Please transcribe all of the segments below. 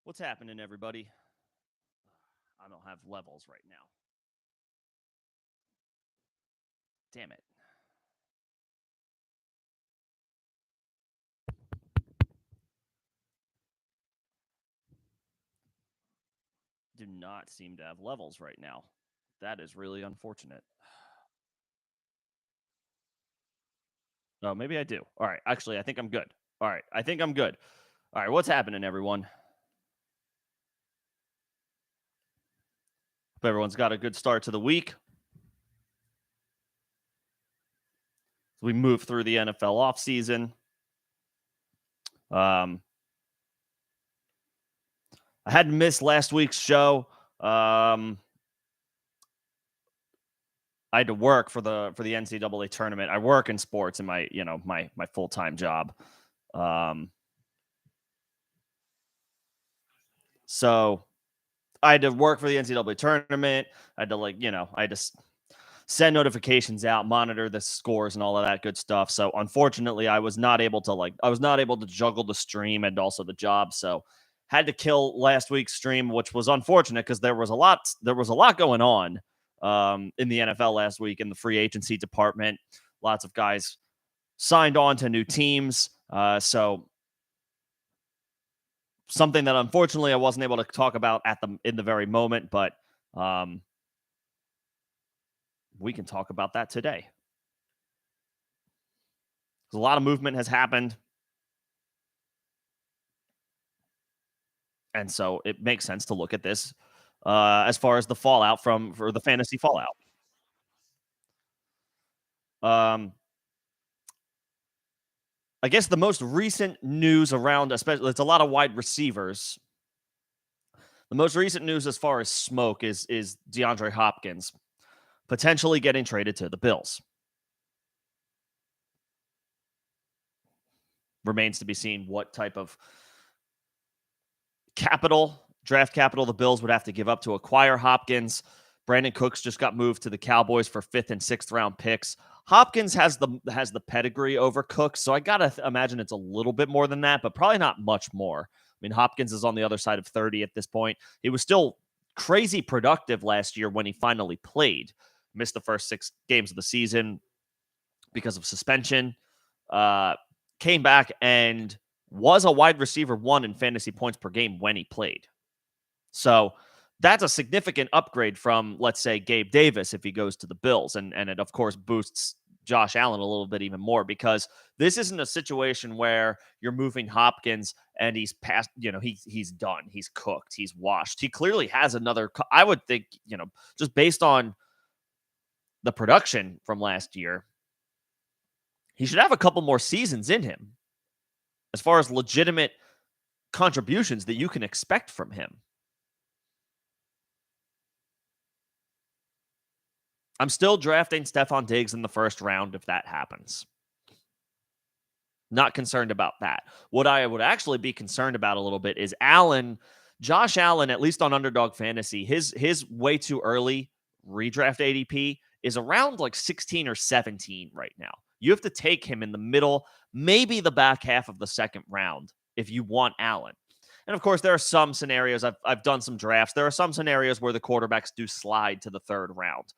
What's happening, everybody? I don't have levels right now. Damn it. Do not seem to have levels right now. That is really unfortunate. Oh, maybe I do. All right. Actually, I think I'm good. All right. I think I'm good. All right. What's happening, everyone? Hope everyone's got a good start to the week. We move through the NFL offseason. I had missed last week's show. I had to work for the NCAA tournament. I work in sports in my my full-time job. So I had to work for the NCAA tournament. I had to I had to send notifications out, monitor the scores and all of that good stuff. So unfortunately, I was not able to juggle the stream and also the job. So had to kill last week's stream, which was unfortunate because there was a lot going on in the NFL last week in the free agency department. Lots of guys signed on to new teams. So something that unfortunately I wasn't able to talk about in the very moment, but we can talk about that today. A lot of movement has happened. And so it makes sense to look at this as far as the fallout for the fantasy fallout. I guess the most recent news around, especially, it's a lot of wide receivers. The most recent news as far as smoke is DeAndre Hopkins potentially getting traded to the Bills. Remains to be seen what type of draft capital the Bills would have to give up to acquire Hopkins. Brandon Cooks just got moved to the Cowboys for 5th and 6th round picks. Hopkins has the pedigree over Cooks, so I gotta imagine it's a little bit more than that, but probably not much more. I mean, Hopkins is on the other side of 30 at this point. He was still crazy productive last year when he finally played. Missed the first 6 games of the season because of suspension. Came back and was a wide receiver 1 in fantasy points per game when he played. So that's a significant upgrade from, let's say, Gabe Davis if he goes to the Bills. And it, of course, boosts Josh Allen a little bit even more because this isn't a situation where you're moving Hopkins and he's past, he's done. He's cooked. He's washed. He clearly has another, I would think, just based on the production from last year, he should have a couple more seasons in him as far as legitimate contributions that you can expect from him. I'm still drafting Stephon Diggs in the first round if that happens. Not concerned about that. What I would actually be concerned about a little bit is Josh Allen, at least on Underdog Fantasy, his way too early redraft ADP is around like 16 or 17 right now. You have to take him in the middle, maybe the back half of the second round if you want Allen. And of course, there are some scenarios, I've done some drafts. There are some scenarios where the quarterbacks do slide to the third round.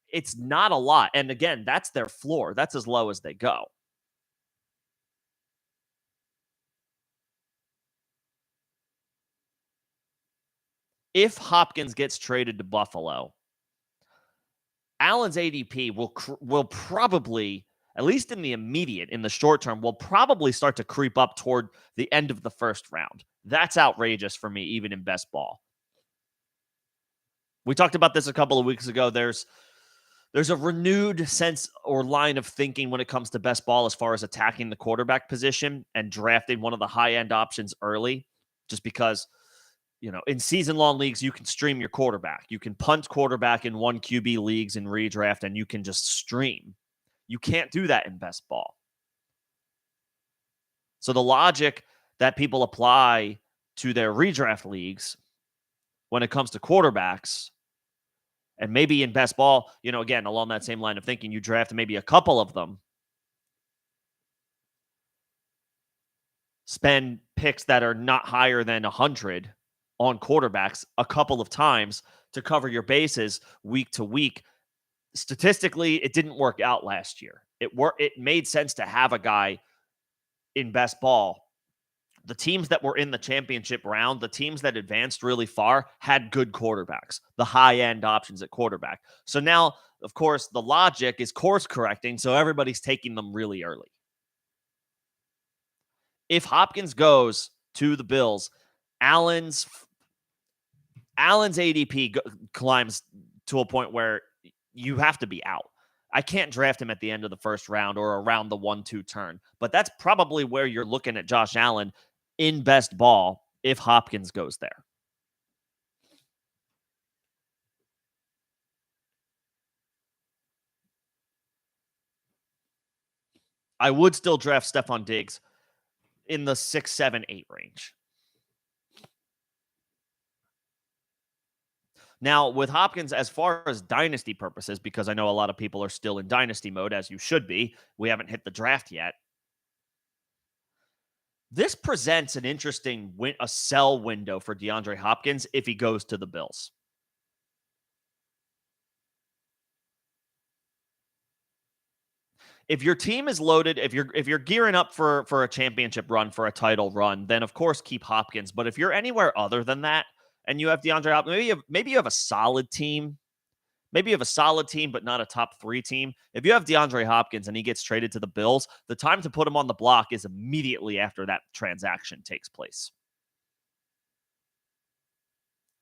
It's not a lot. And again, that's their floor. That's as low as they go. If Hopkins gets traded to Buffalo, Allen's ADP will probably, at least in the short term, will probably start to creep up toward the end of the first round. That's outrageous for me, even in best ball. We talked about this a couple of weeks ago. There's a renewed sense or line of thinking when it comes to best ball as far as attacking the quarterback position and drafting one of the high-end options early, just because, in season-long leagues, you can stream your quarterback. You can punt quarterback in 1 QB leagues in redraft, and you can just stream. You can't do that in best ball. So the logic that people apply to their redraft leagues when it comes to quarterbacks, and maybe in best ball, again, along that same line of thinking, you draft maybe a couple of them, spend picks that are not higher than 100 on quarterbacks a couple of times to cover your bases week to week. Statistically, it didn't work out last year. It made sense to have a guy in best ball. The teams that were in the championship round, the teams that advanced really far, had good quarterbacks, the high-end options at quarterback. So now, of course, the logic is course correcting, so everybody's taking them really early. If Hopkins goes to the Bills, Allen's ADP climbs to a point where you have to be out. I can't draft him at the end of the first round or around the 1-2 turn, but that's probably where you're looking at Josh Allen in best ball if Hopkins goes there. I would still draft Stephon Diggs in the 6, 7, 8 range. Now, with Hopkins, as far as dynasty purposes, because I know a lot of people are still in dynasty mode, as you should be, we haven't hit the draft yet. This presents an interesting a sell window for DeAndre Hopkins if he goes to the Bills. If your team is loaded, if you're gearing up for a championship run, for a title run, then of course keep Hopkins. But if you're anywhere other than that, and you have DeAndre Hopkins, maybe you have a solid team. Maybe you have a solid team, but not a top 3 team. If you have DeAndre Hopkins and he gets traded to the Bills, the time to put him on the block is immediately after that transaction takes place.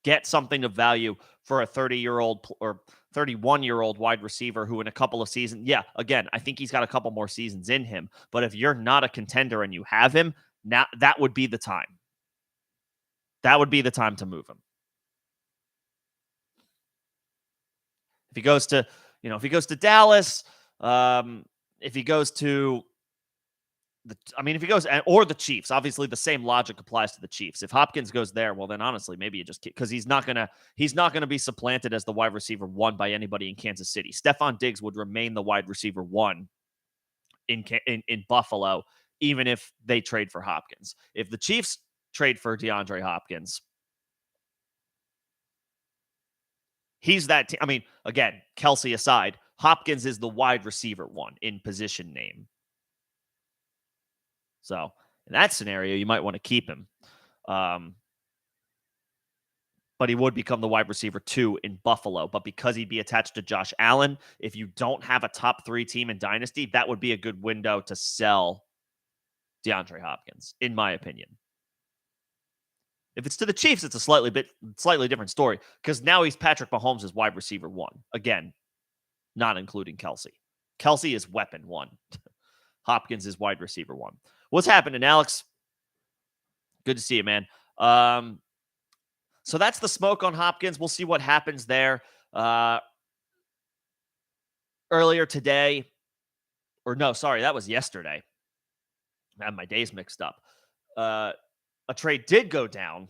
Get something of value for a 30-year-old or 31-year-old wide receiver who in a couple of seasons, again, I think he's got a couple more seasons in him. But if you're not a contender and you have him, now that would be the time. That would be the time to move him. If he goes to, Dallas, if he goes to if he goes, or the Chiefs, obviously the same logic applies to the Chiefs. If Hopkins goes there, well, then honestly, maybe you just, because he's not gonna be supplanted as the wide receiver 1 by anybody in Kansas City. Stephon Diggs would remain the wide receiver 1 in Buffalo, even if they trade for Hopkins. If the Chiefs trade for DeAndre Hopkins, he's that. Again, Kelsey aside, Hopkins is the wide receiver 1 in position name. So in that scenario, you might want to keep him. But he would become the wide receiver 2 in Buffalo. But because he'd be attached to Josh Allen, if you don't have a top 3 team in Dynasty, that would be a good window to sell DeAndre Hopkins, in my opinion. If it's to the Chiefs, it's a slightly different story, because now he's Patrick Mahomes' wide receiver 1. Again, not including Kelsey. Kelsey is weapon 1. Hopkins is wide receiver 1. What's happening, Alex? Good to see you, man. So that's the smoke on Hopkins. We'll see what happens there. Earlier today, that was yesterday. I have my days mixed up. A trade did go down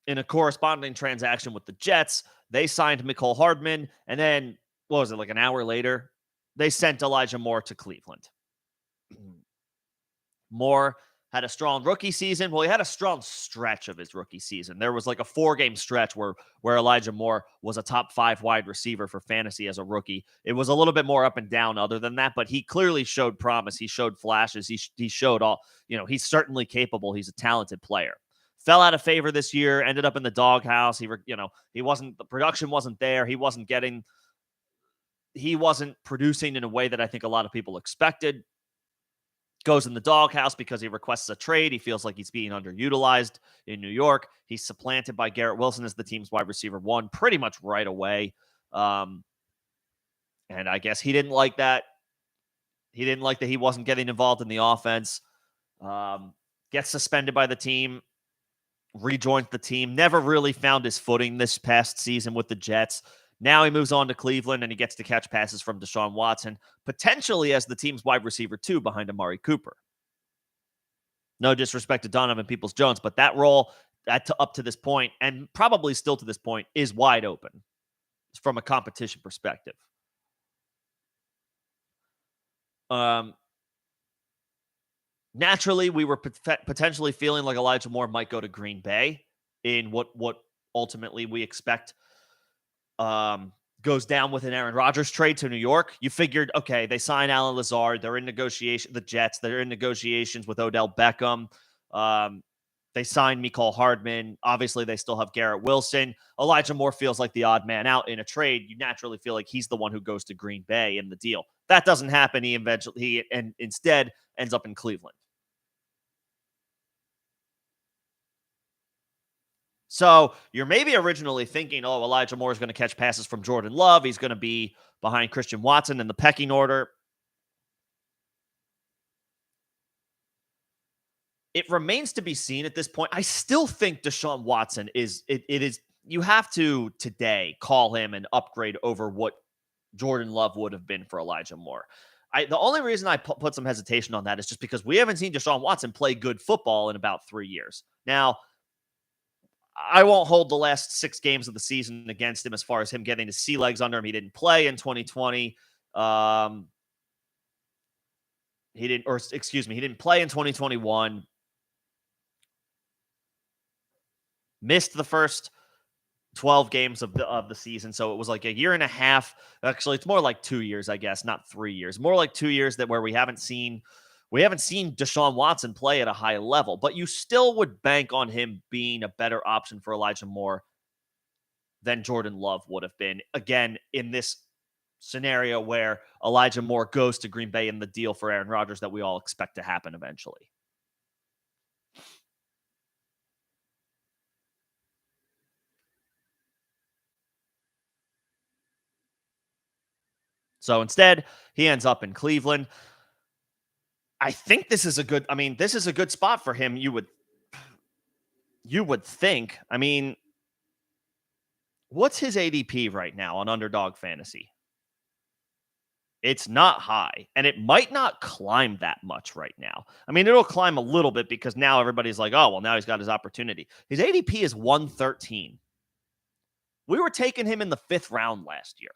in a corresponding transaction with the Jets. They signed Mecole Hardman, and then, what was it, like an hour later, they sent Elijah Moore to Cleveland. Moore had a strong rookie season. Well, he had a strong stretch of his rookie season. There was like a 4-game stretch where Elijah Moore was a top 5 wide receiver for fantasy as a rookie. It was a little bit more up and down other than that, but he clearly showed promise. He showed flashes. He showed all, he's certainly capable. He's a talented player. Fell out of favor this year, ended up in the doghouse. The production wasn't there. He wasn't producing in a way that I think a lot of people expected. Goes in the doghouse because he requests a trade. He feels like he's being underutilized in New York. He's supplanted by Garrett Wilson as the team's wide receiver 1 pretty much right away. And I guess he didn't like that. He didn't like that he wasn't getting involved in the offense. Gets suspended by the team. Rejoined the team. Never really found his footing this past season with the Jets. Now he moves on to Cleveland, and he gets to catch passes from Deshaun Watson, potentially as the team's wide receiver 2 behind Amari Cooper. No disrespect to Donovan Peoples-Jones, but that role up to this point, and probably still to this point, is wide open from a competition perspective. Naturally, we were potentially feeling like Elijah Moore might go to Green Bay in what ultimately we expect um, goes down with an Aaron Rodgers trade to New York. You figured, okay, they sign Alan Lazard. They're in negotiation. The Jets. They're in negotiations with Odell Beckham. Um, they signed Mecole Hardman. Obviously, they still have Garrett Wilson. Elijah Moore feels like the odd man out in a trade. You naturally feel like he's the one who goes to Green Bay in the deal. That doesn't happen. He instead ends up in Cleveland. So you're maybe originally thinking, oh, Elijah Moore is going to catch passes from Jordan Love. He's going to be behind Christian Watson in the pecking order. It remains to be seen at this point. I still think Deshaun Watson is you have to today call him an upgrade over what Jordan Love would have been for Elijah Moore. The only reason I put some hesitation on that is just because we haven't seen Deshaun Watson play good football in about 3 years. Now, I won't hold the last 6 games of the season against him as far as him getting his sea legs under him. He didn't play in 2020. He didn't play in 2021. Missed the first 12 games of the season, so it was like a year and a half. Actually, it's more like 2 years, I guess, not 3 years. More like 2 years that where we haven't seen Deshaun Watson play at a high level, but you still would bank on him being a better option for Elijah Moore than Jordan Love would have been. Again, in this scenario where Elijah Moore goes to Green Bay in the deal for Aaron Rodgers that we all expect to happen eventually. So instead, he ends up in Cleveland. I think this is a good, this is a good spot for him. You would think. What's his ADP right now on Underdog Fantasy? It's not high, and it might not climb that much right now. It'll climb a little bit because now everybody's like, oh, well, now he's got his opportunity. His ADP is 113. We were taking him in the 5th round last year.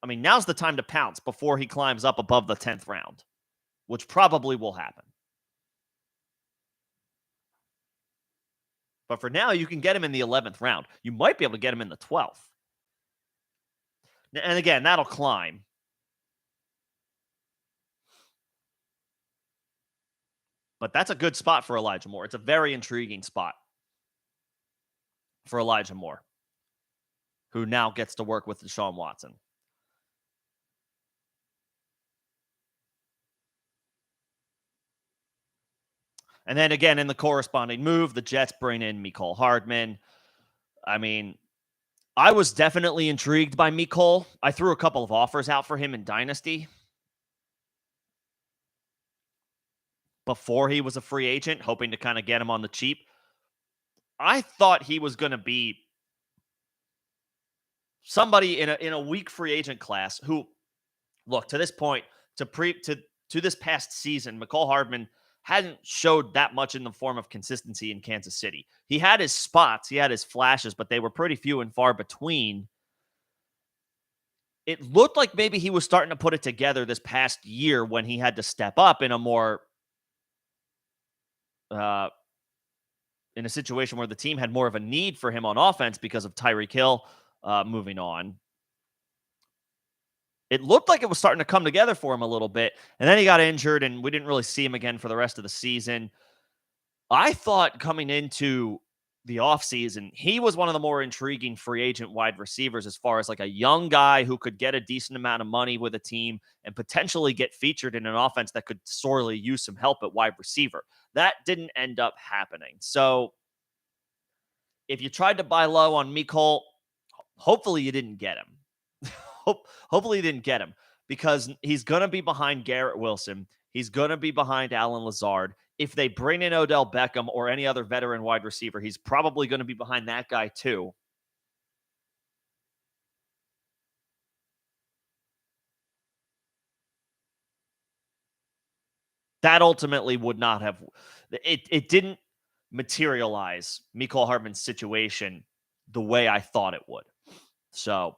Now's the time to pounce before he climbs up above the 10th round, which probably will happen. But for now, you can get him in the 11th round. You might be able to get him in the 12th. And again, that'll climb. But that's a good spot for Elijah Moore. It's a very intriguing spot for Elijah Moore, who now gets to work with Deshaun Watson. And then again, in the corresponding move, the Jets bring in Mecole Hardman. I was definitely intrigued by Mecole. I threw a couple of offers out for him in Dynasty before he was a free agent, hoping to kind of get him on the cheap. I thought he was going to be somebody in a weak free agent class who, look, to this point, to this past season, Mecole Hardman hadn't showed that much in the form of consistency in Kansas City. He had his spots, he had his flashes, but they were pretty few and far between. It looked like maybe he was starting to put it together this past year when he had to step up in a more in a situation where the team had more of a need for him on offense because of Tyreek Hill moving on. It looked like it was starting to come together for him a little bit, and then he got injured, and we didn't really see him again for the rest of the season. I thought coming into the offseason, he was one of the more intriguing free agent wide receivers as far as like a young guy who could get a decent amount of money with a team and potentially get featured in an offense that could sorely use some help at wide receiver. That didn't end up happening. So if you tried to buy low on Mecole, hopefully you didn't get him. Hopefully you didn't get him because he's going to be behind Garrett Wilson. He's going to be behind Alan Lazard. If they bring in Odell Beckham or any other veteran wide receiver, he's probably going to be behind that guy too. That ultimately would not have it didn't materialize Mecole Hardman's situation the way I thought it would. So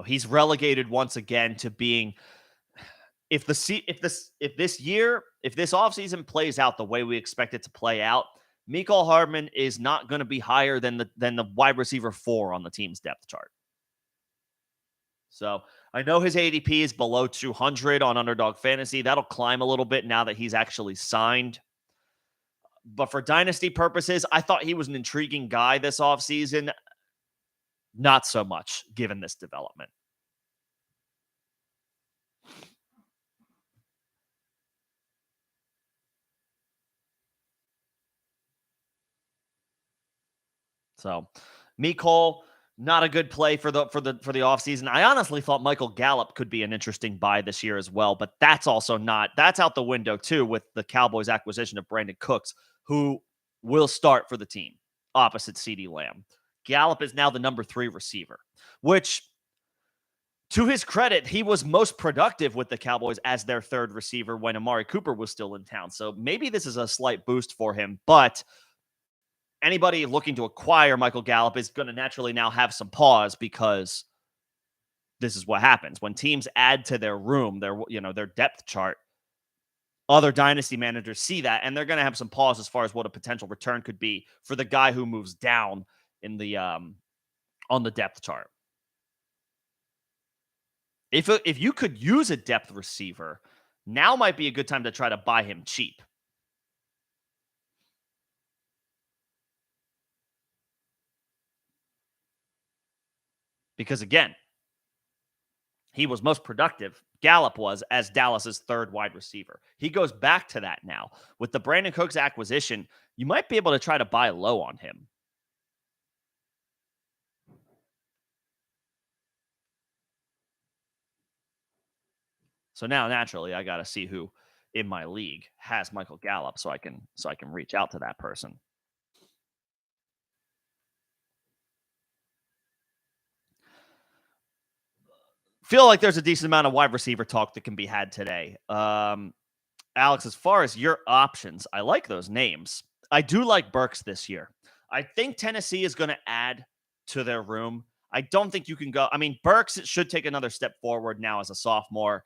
He's relegated once again to being if this offseason plays out the way we expect it to play out, Mecole Hardman is not going to be higher than the wide receiver 4 on the team's depth chart. So I know his ADP is below 200 on Underdog Fantasy. That'll climb a little bit now that he's actually signed. But for dynasty purposes, I thought he was an intriguing guy this offseason. Not so much, given this development. So, Mecole, not a good play for the offseason. I honestly thought Michael Gallup could be an interesting buy this year as well, but that's out the window too with the Cowboys acquisition of Brandon Cooks, who will start for the team opposite CeeDee Lamb. Gallup is now the number 3 receiver, which, to his credit, he was most productive with the Cowboys as their 3rd receiver when Amari Cooper was still in town. So maybe this is a slight boost for him, but anybody looking to acquire Michael Gallup is going to naturally now have some pause, because this is what happens when teams add to their room, their depth chart. Other dynasty managers see that, and they're going to have some pause as far as what a potential return could be for the guy who moves down in the on the depth chart. If you could use a depth receiver, now might be a good time to try to buy him cheap. Because again, he was most productive, Gallup was, as Dallas's 3rd wide receiver. He goes back to that now. With the Brandon Cooks acquisition, you might be able to try to buy low on him. So now, naturally, I got to see who in my league has Michael Gallup, so I can reach out to that person. Feel like there's a decent amount of wide receiver talk that can be had today. Alex, as far as your options, I like those names. I do like Burks this year. I think Tennessee is going to add to their room. I don't think you can go. I mean, Burks should take another step forward now as a sophomore.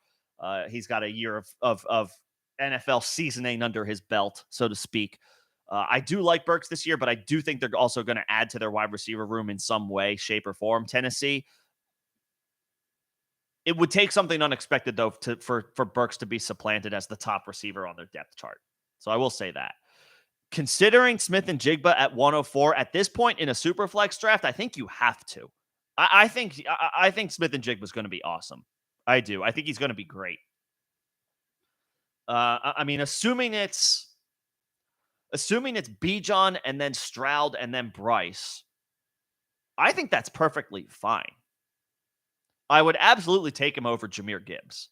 He's got a year of NFL seasoning under his belt, so to speak. I do like Burks this year, but I do think they're also going to add to their wide receiver room in some way, shape, or form. Tennessee. It would take something unexpected, though, for Burks to be supplanted as the top receiver on their depth chart. So I will say that. Considering Smith-Njigba at 104 at this point in a super flex draft, I think you have to. I think Smith-Njigba is going to be awesome. I do. I think he's going to be great. I mean, assuming it's Bijan and then Stroud and then Bryce, I think that's perfectly fine. I would absolutely take him over Jahmyr Gibbs,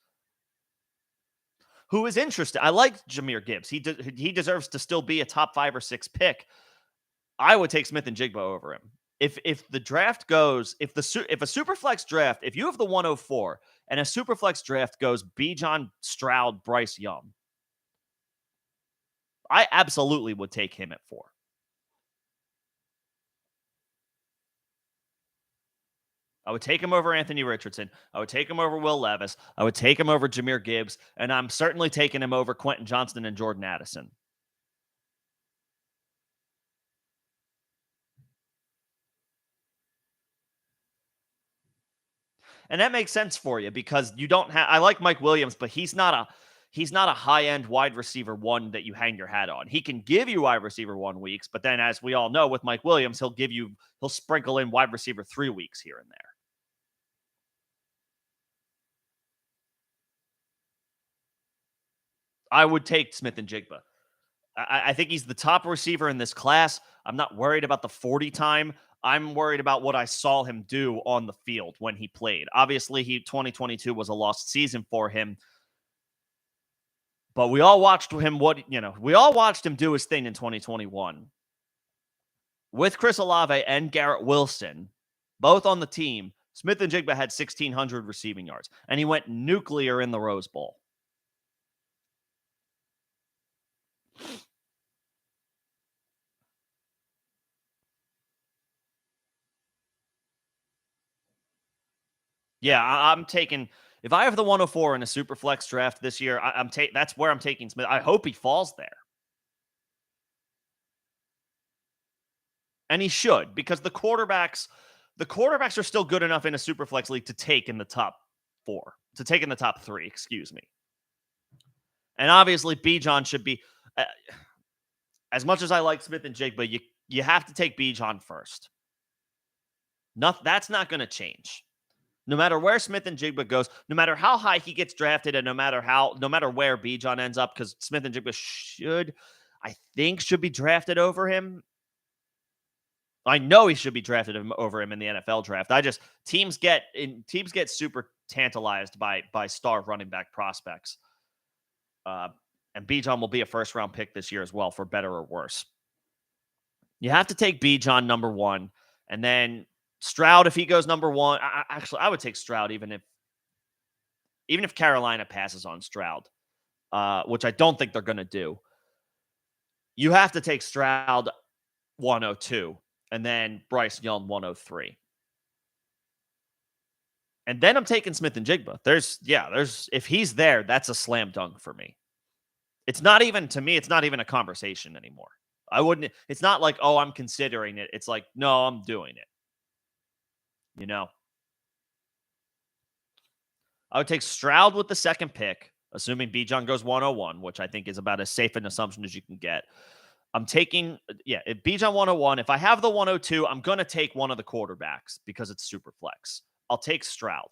who is interesting. I like Jahmyr Gibbs. He deserves to still be a top 5 or 6 pick. I would take Smith-Njigba over him. If the draft goes, if a super flex draft, if you have the 104 and a super flex draft goes Bijan, Stroud, Bryce Young, I absolutely would take him at 4. I would take him over Anthony Richardson. I would take him over Will Levis. I would take him over Jahmyr Gibbs. And I'm certainly taking him over Quentin Johnston and Jordan Addison. And that makes sense for you because you don't have. I like Mike Williams, but he's not a high-end wide receiver 1 that you hang your hat on. He can give you wide receiver 1 weeks, but then as we all know with Mike Williams, he'll sprinkle in wide receiver 3 weeks here and there. I would take Smith-Njigba. I think he's the top receiver in this class. I'm not worried about the 40 time. I'm worried about what I saw him do on the field when he played. Obviously, 2022 was a lost season for him. But we all watched him do his thing in 2021. With Chris Olave and Garrett Wilson, both on the team, Smith-Njigba had 1,600 receiving yards, and he went nuclear in the Rose Bowl. Yeah, I'm taking. If I have the 104 in a super flex draft this year, I'm taking. That's where I'm taking Smith. I hope he falls there, and he should because the quarterbacks are still good enough in a super flex league to take in the top four, to take in the top three. Excuse me. And obviously, Bijan should be. Uh, as much as I like Smith and Jigba, you have to take Bijan first. That's not going to change. No matter where Smith and Jigba goes, no matter how high he gets drafted, and no matter where Bijan ends up, because Smith and Jigba should be drafted over him. I know he should be drafted over him in the NFL draft. Teams get super tantalized by star running back prospects. And Bijan will be a first round pick this year as well, for better or worse. You have to take Bijan number one, and then Stroud if he goes number one. I would take Stroud even if Carolina passes on Stroud, which I don't think they're going to do. You have to take Stroud 102, and then Bryce Young 103. And then I'm taking Smith and Jigba. There's if he's there, that's a slam dunk for me. It's not even a conversation anymore. It's not like, oh, I'm considering it. It's like, no, I'm doing it. I would take Stroud with the second pick, assuming Bijan goes 101, which I think is about as safe an assumption as you can get. I'm taking, if Bijan 101. If I have the 102, I'm going to take one of the quarterbacks because it's super flex. I'll take Stroud.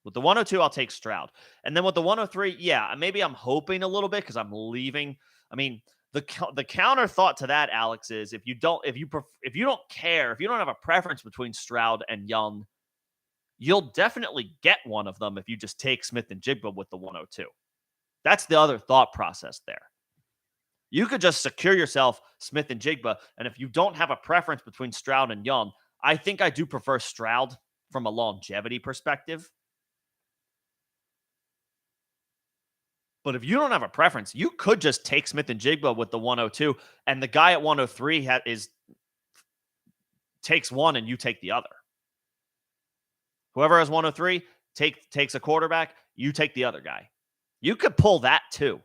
With the 102, I'll take Stroud. And then with the 103, maybe I'm hoping a little bit because I'm leaving. I mean, the counter thought to that, Alex, is if you don't have a preference between Stroud and Young, you'll definitely get one of them if you just take Smith and Jigba with the 102. That's the other thought process there. You could just secure yourself Smith and Jigba, and if you don't have a preference between Stroud and Young, I think I do prefer Stroud from a longevity perspective. But if you don't have a preference, you could just take Smith and Jigba with the 102, and the guy at 103 takes one and you take the other. Whoever has 103 takes a quarterback, you take the other guy. You could pull that too.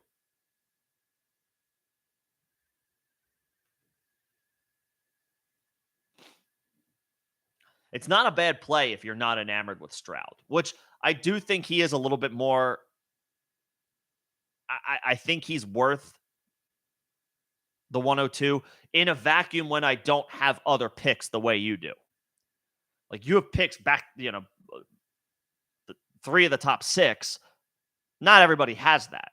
It's not a bad play if you're not enamored with Stroud, which I do think he is a little bit more. I think he's worth the 102 in a vacuum when I don't have other picks the way you do. Like you have picks back, three of the top six. Not everybody has that.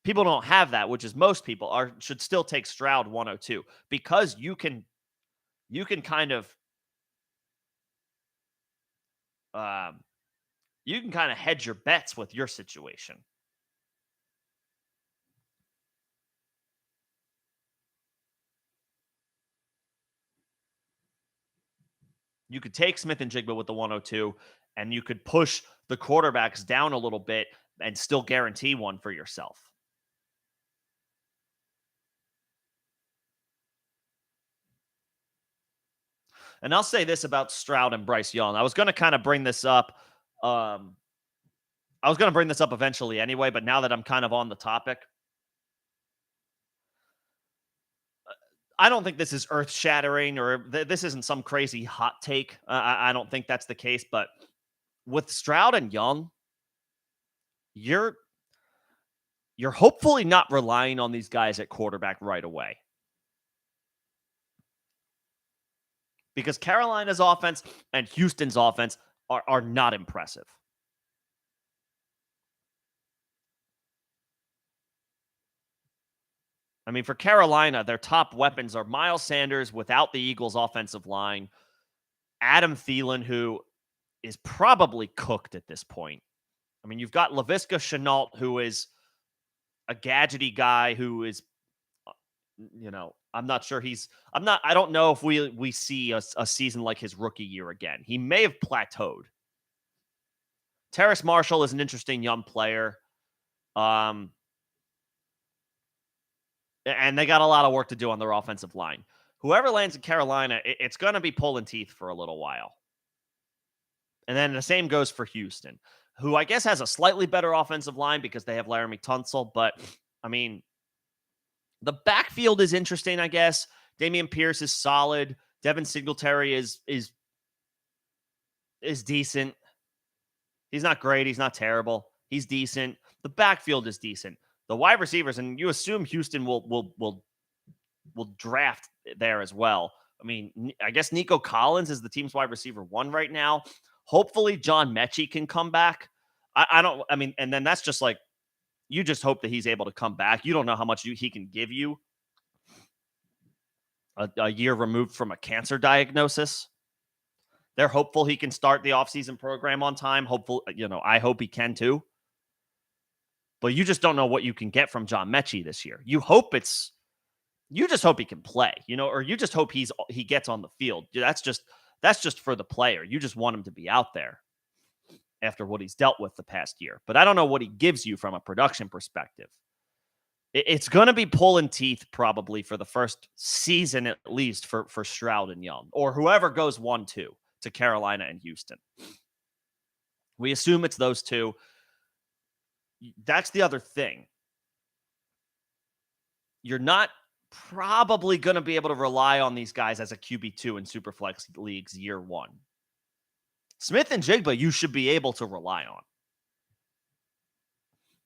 People don't have that, which is most people should still take Stroud 102 because you can kind of hedge your bets with your situation. You could take Smith and Jigba with the 102, and you could push the quarterbacks down a little bit and still guarantee one for yourself. And I'll say this about Stroud and Bryce Young. I was going to kind of bring this up. Eventually anyway, but now that I'm kind of on the topic, I don't think this is earth-shattering or this isn't some crazy hot take. I don't think that's the case, but with Stroud and Young, you're hopefully not relying on these guys at quarterback right away. Because Carolina's offense and Houston's offense are not impressive. I mean, for Carolina, their top weapons are Miles Sanders without the Eagles' offensive line, Adam Thielen, who is probably cooked at this point. I mean, you've got Laviska Shenault, who is a gadgety guy who is, I'm not sure I don't know if we see a season like his rookie year again. He may have plateaued. Terrace Marshall is an interesting young player. And they got a lot of work to do on their offensive line. Whoever lands in Carolina, it's going to be pulling teeth for a little while. And then the same goes for Houston, who I guess has a slightly better offensive line because they have Laramie Tunsil. But, I mean, the backfield is interesting, I guess. Dameon Pierce is solid. Devin Singletary is decent. He's not great. He's not terrible. He's decent. The backfield is decent. The wide receivers, and you assume Houston will draft there as well. I mean, I guess Nico Collins is the team's wide receiver 1 right now. Hopefully, John Mechie can come back. I mean, and then that's just like, you just hope that he's able to come back. You don't know how much he can give you a year removed from a cancer diagnosis. They're hopeful he can start the offseason program on time. Hopeful, I hope he can too. But you just don't know what you can get from John Mechie this year. You just hope he can play, or you just hope he gets on the field. That's just for the player. You just want him to be out there after what he's dealt with the past year. But I don't know what he gives you from a production perspective. It's going to be pulling teeth probably for the first season at least for Stroud and Young, or whoever goes 1-2 to Carolina and Houston. We assume it's those two. That's the other thing. You're not probably going to be able to rely on these guys as a QB2 in Superflex leagues year 1. Smith and Jigba, you should be able to rely on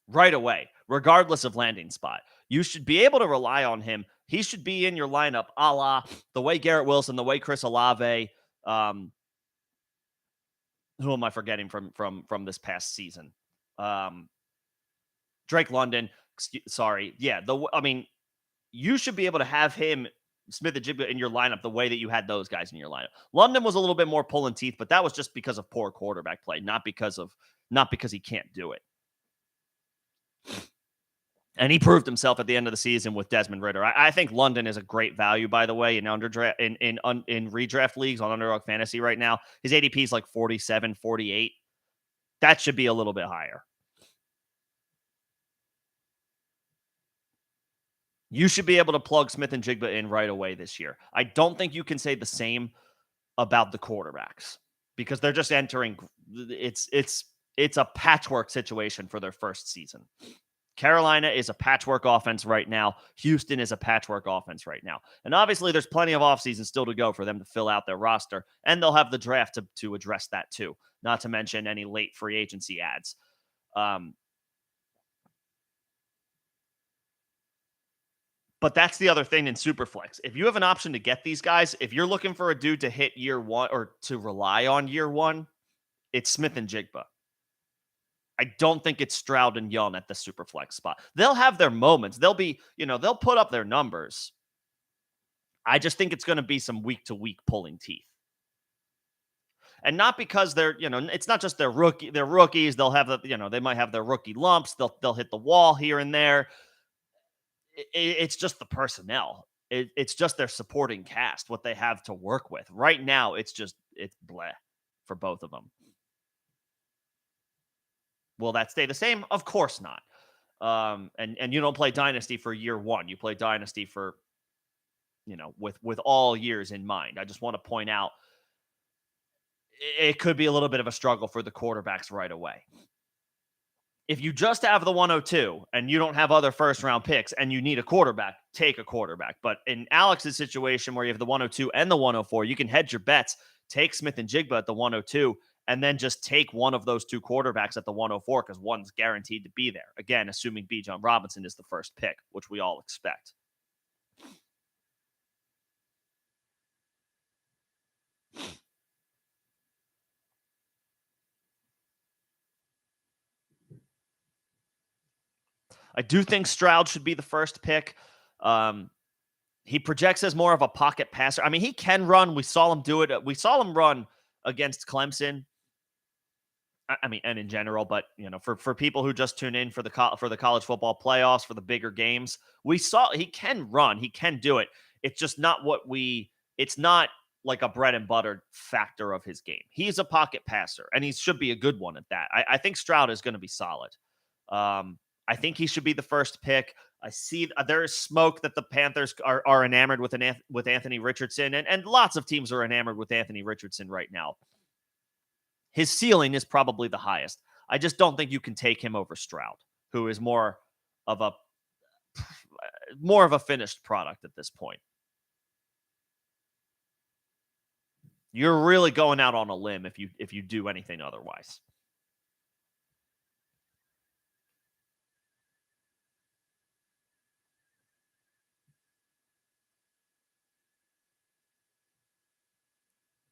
right away, regardless of landing spot. You should be able to rely on him. He should be in your lineup, a la the way Garrett Wilson, the way Chris Olave. Who am I forgetting from this past season? Drake London. Sorry. Yeah. You should be able to have him, Smith and Jigba, in your lineup the way that you had those guys in your lineup. London was a little bit more pulling teeth, but that was just because of poor quarterback play, not because he can't do it. And he proved himself at the end of the season with Desmond Ridder. I think London is a great value, by the way, in redraft leagues on Underdog Fantasy right now. His ADP is like 47, 48. That should be a little bit higher. You should be able to plug Smith and Jigba in right away this year. I don't think you can say the same about the quarterbacks because they're just entering. It's a patchwork situation for their first season. Carolina is a patchwork offense right now. Houston is a patchwork offense right now. And obviously, there's plenty of offseason still to go for them to fill out their roster. And they'll have the draft to address that too, not to mention any late free agency ads. But that's the other thing in Superflex. If you have an option to get these guys, if you're looking for a dude to hit year 1 or to rely on year 1, it's Smith and Jigba. I don't think it's Stroud and Young at the Superflex spot. They'll have their moments. They'll put up their numbers. I just think it's going to be some week-to-week pulling teeth. And not because they're, it's not just they're rookies. They'll have they might have their rookie lumps. They'll hit the wall here and there. It's just the personnel. It's just their supporting cast, what they have to work with. Right now, it's bleh for both of them. Will that stay the same? Of course not. And you don't play Dynasty for year 1. You play Dynasty for, with all years in mind. I just want to point out it could be a little bit of a struggle for the quarterbacks right away. If you just have the 102 and you don't have other first-round picks and you need a quarterback, take a quarterback. But in Alex's situation where you have the 102 and the 104, you can hedge your bets, take Smith and Jigba at the 102, and then just take one of those two quarterbacks at the 104 because one's guaranteed to be there. Again, assuming Bijan Robinson is the first pick, which we all expect. I do think Stroud should be the first pick. He projects as more of a pocket passer. I mean, he can run. We saw him do it. We saw him run against Clemson. I mean, and in general, but for people who just tune in for the college football playoffs, for the bigger games, we saw he can run, he can do it. It's just not it's not like a bread and butter factor of his game. He's a pocket passer, and he should be a good one at that. I think Stroud is going to be solid. I think he should be the first pick. I see there is smoke that the Panthers are enamored with Anthony Richardson, and lots of teams are enamored with Anthony Richardson right now. His ceiling is probably the highest. I just don't think you can take him over Stroud, who is of a more of a finished product at this point. You're really going out on a limb if you do anything otherwise.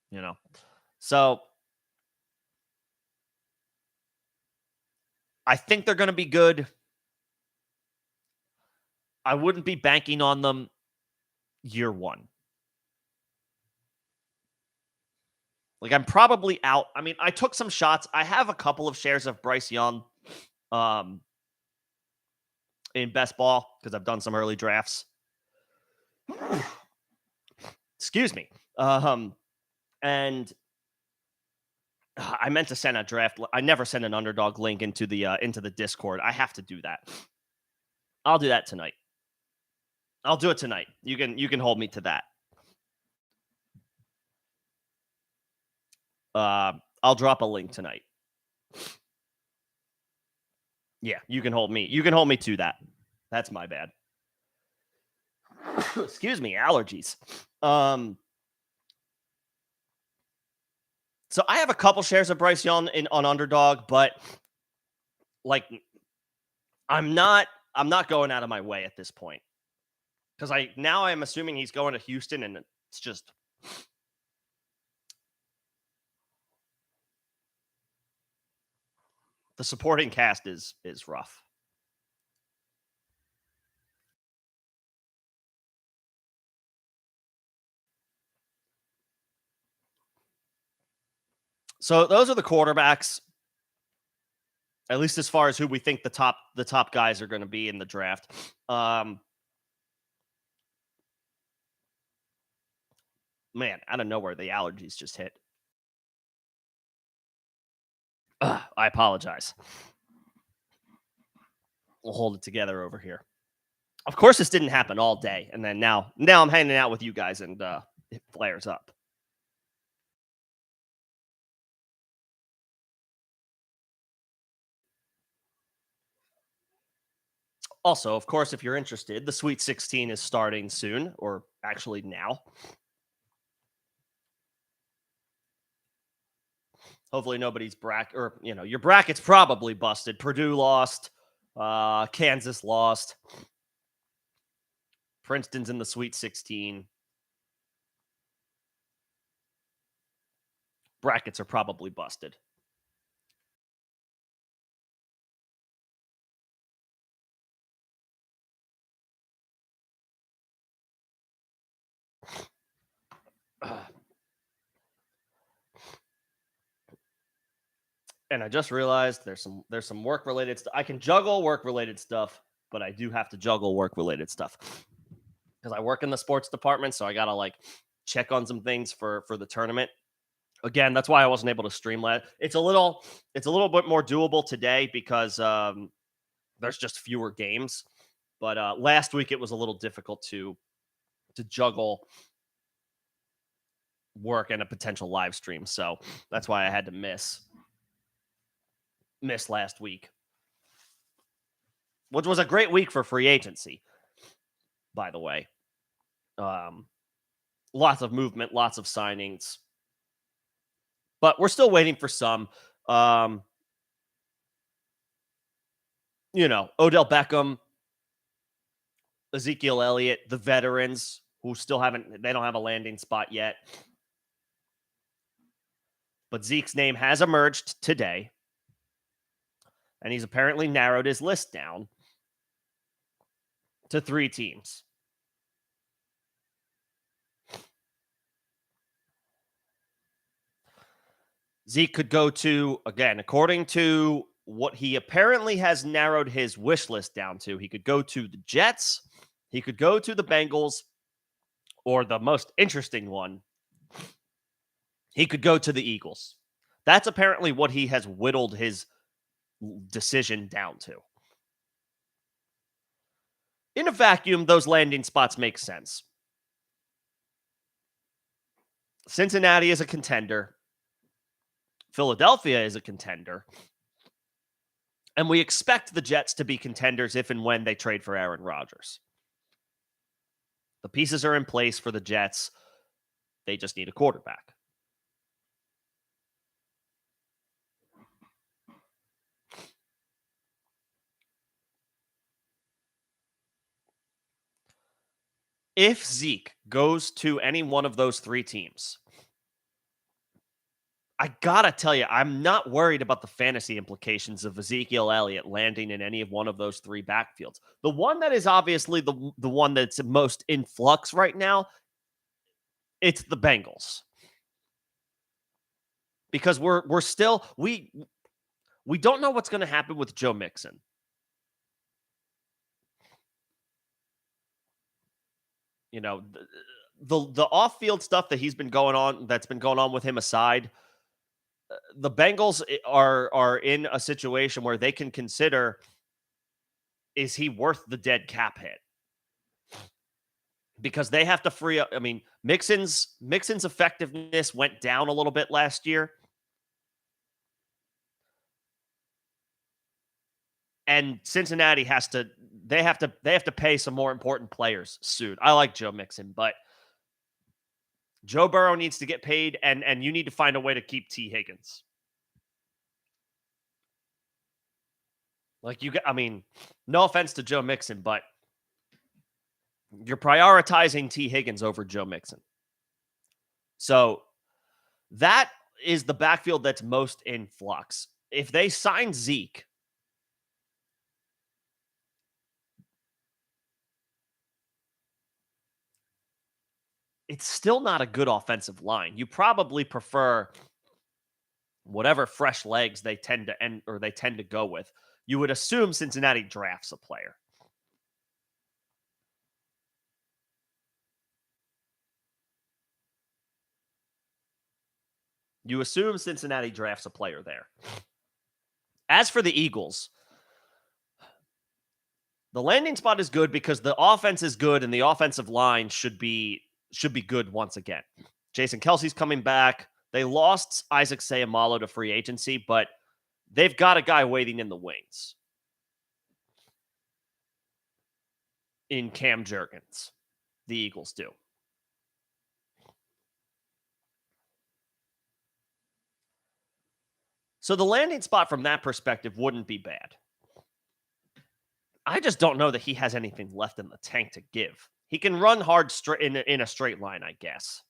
You know. So I think they're going to be good. I wouldn't be banking on them year one. Like, I'm probably out. I mean, I took some shots. I have a couple of shares of Bryce Young in best ball because I've done some early drafts. Excuse me. And I meant to send a draft. I never send an underdog link into the Discord. I have to do that. I'll do that tonight. I'll do it tonight. You can hold me to that. I'll drop a link tonight. Yeah, you can hold me. You can hold me to that. That's my bad. Excuse me, allergies. So I have a couple shares of Bryce Young on underdog, but like I'm not going out of my way at this point. Because I'm assuming he's going to Houston, and it's just the supporting cast is rough. So those are the quarterbacks, at least as far as who we think the top guys are going to be in the draft. Man, out of nowhere, the allergies just hit. I apologize. We'll hold it together over here. Of course, this didn't happen all day, and then now I'm hanging out with you guys, and it flares up. Also, of course, if you're interested, the Sweet 16 is starting soon, or actually now. Hopefully nobody's your bracket's probably busted. Purdue lost. Kansas lost. Princeton's in the Sweet 16. Brackets are probably busted. And I just realized there's some work related stuff. I can juggle work related stuff, but I do have to juggle work related stuff because I work in the sports department, so I gotta check on some things for the tournament. Again, that's why I wasn't able to stream last. It's a little bit more doable today because there's just fewer games. But last week it was a little difficult to juggle work and a potential live stream, so that's why I had to miss last week, which was a great week for free agency, by the way. Lots of movement, lots of signings, but we're still waiting for some. Odell Beckham, Ezekiel Elliott, the veterans who they don't have a landing spot yet. But Zeke's name has emerged today, and he's apparently narrowed his list down to 3 teams. Zeke could go to, again, according to what he apparently has narrowed his wish list down to, he could go to the Jets, he could go to the Bengals, or the most interesting one, he could go to the Eagles. That's apparently what he has whittled his decision down to. In a vacuum, those landing spots make sense. Cincinnati is a contender. Philadelphia is a contender. And we expect the Jets to be contenders if and when they trade for Aaron Rodgers. The pieces are in place for the Jets. They just need a quarterback. If Zeke goes to any one of those three teams, I gotta tell you, I'm not worried about the fantasy implications of Ezekiel Elliott landing in any of one of those three backfields. The one that is obviously the one that's most in flux right now, it's the Bengals. Because we're still we don't know what's going to happen with Joe Mixon. You know, the off-field stuff that's been going on with him aside, the Bengals are in a situation where they can consider, is he worth the dead cap hit? Because they have to free up. I mean, Mixon's effectiveness went down a little bit last year. And Cincinnati have to pay some more important players soon. I like Joe Mixon, but Joe Burrow needs to get paid, and you need to find a way to keep T. Higgins. No offense to Joe Mixon, but you're prioritizing T. Higgins over Joe Mixon. So that is the backfield that's most in flux. If they sign Zeke, it's still not a good offensive line. You probably prefer whatever fresh legs they tend to go with. You would assume Cincinnati drafts a player. You assume Cincinnati drafts a player there. As for the Eagles, the landing spot is good because the offense is good and the offensive line should be good once again. Jason Kelsey's coming back. They lost Isaac Seumalo to free agency, but they've got a guy waiting in the wings in Cam Jurgens. The Eagles do. So the landing spot from that perspective wouldn't be bad. I just don't know that he has anything left in the tank to give. He can run hard in a straight line, I guess.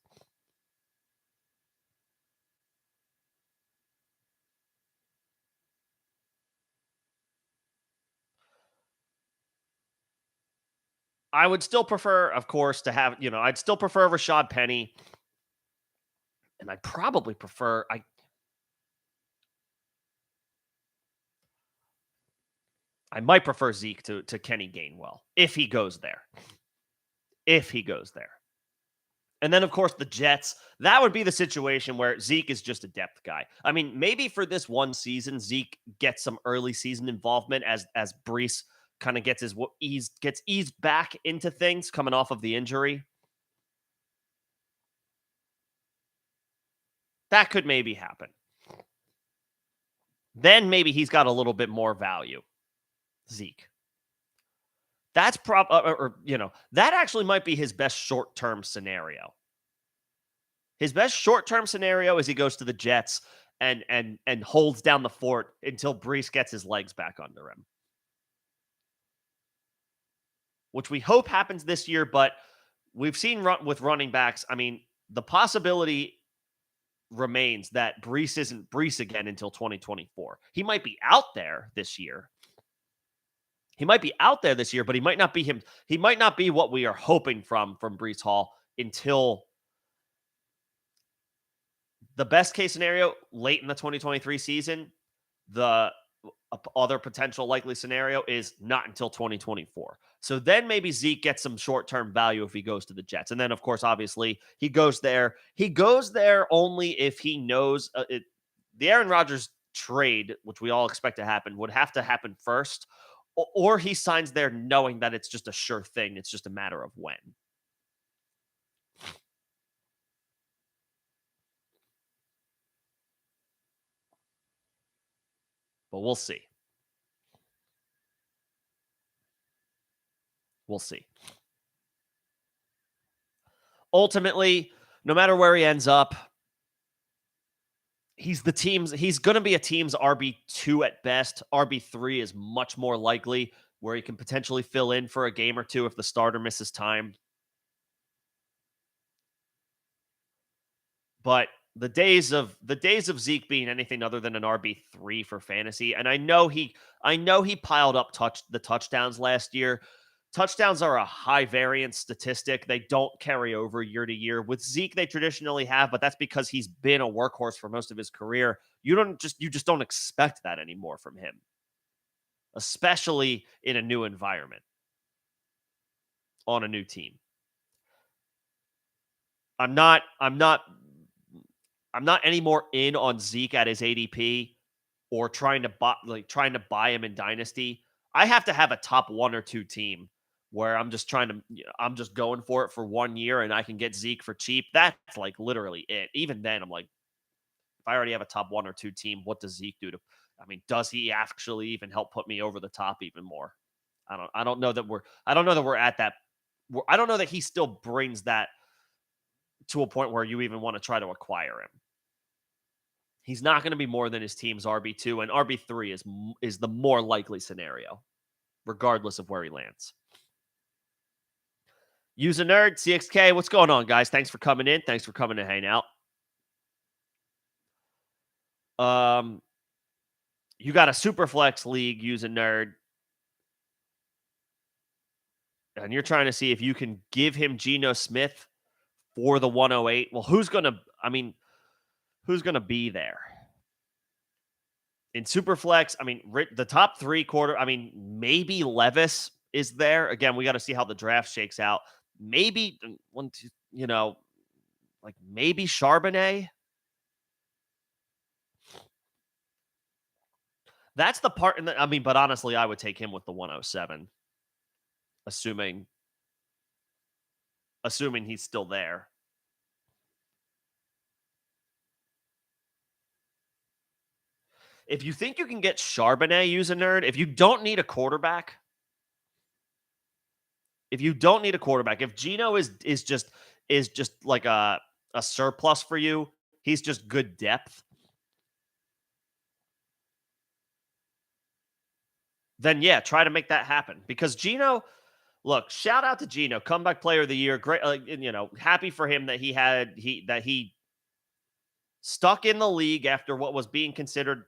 I would still prefer, of course, to have, I'd still prefer Rashad Penny. And I'd probably prefer, I might prefer Zeke to Kenny Gainwell if he goes there. And then, of course, the Jets, that would be the situation where Zeke is just a depth guy. I mean, maybe for this one season, Zeke gets some early season involvement as Brees kind of gets eased back into things coming off of the injury. That could maybe happen. Then maybe he's got a little bit more value. Zeke. That's that actually might be his best short-term scenario. His best short-term scenario is he goes to the Jets and holds down the fort until Brees gets his legs back under him. Which we hope happens this year, but we've seen with running backs, I mean, the possibility remains that Brees isn't Brees again until 2024. He might be out there this year. But he might not be him. He might not be what we are hoping from Brees Hall until the best case scenario late in the 2023 season. The other potential likely scenario is not until 2024. So then maybe Zeke gets some short-term value if he goes to the Jets. And then, of course, obviously, he goes there. He goes there only if he knows the Aaron Rodgers trade, which we all expect to happen, would have to happen first. Or he signs there knowing that it's just a sure thing. It's just a matter of when. but we'll see. We'll see. Ultimately, no matter where he ends up, he's going to be a team's RB2 at best. RB3 is much more likely, where he can potentially fill in for a game or two if the starter misses time. But the days of Zeke being anything other than an RB3 for fantasy, and I know he piled up the touchdowns last year. Touchdowns are a high variance statistic. They don't carry over year to year. With Zeke, they traditionally have, but that's because he's been a workhorse for most of his career. You just don't expect that anymore from him, especially in a new environment on a new team. I'm not any more in on Zeke at his ADP or trying to buy him in Dynasty. I have to have a top 1 or 2 team where I'm just going for it for 1 year and I can get Zeke for cheap. That's like literally it. Even then, I'm like, if I already have a top 1 or 2 team, what does Zeke do does he actually even help put me over the top even more? I don't know that we're at that. I don't know that he still brings that to a point where you even want to try to acquire him. He's not going to be more than his team's RB2, and RB3 is the more likely scenario, regardless of where he lands. Use a nerd, CXK. What's going on, guys? Thanks for coming in. Thanks for coming to hang out. You got a Superflex league, use a nerd. And you're trying to see if you can give him Geno Smith for the 108. Well, who's going to be there? In Superflex, the top 3 maybe Levis is there. Again, we got to see how the draft shakes out. Maybe maybe Charbonnet. That's the part. But honestly, I would take him with the 107, assuming he's still there. If you think you can get Charbonnet, use a nerd. If you don't need a quarterback, if Geno is just like a surplus for you, he's just good depth, then yeah, try to make that happen. Because Geno, look, shout out to Geno, comeback player of the year. Great, happy for him that he stuck in the league after what was being considered,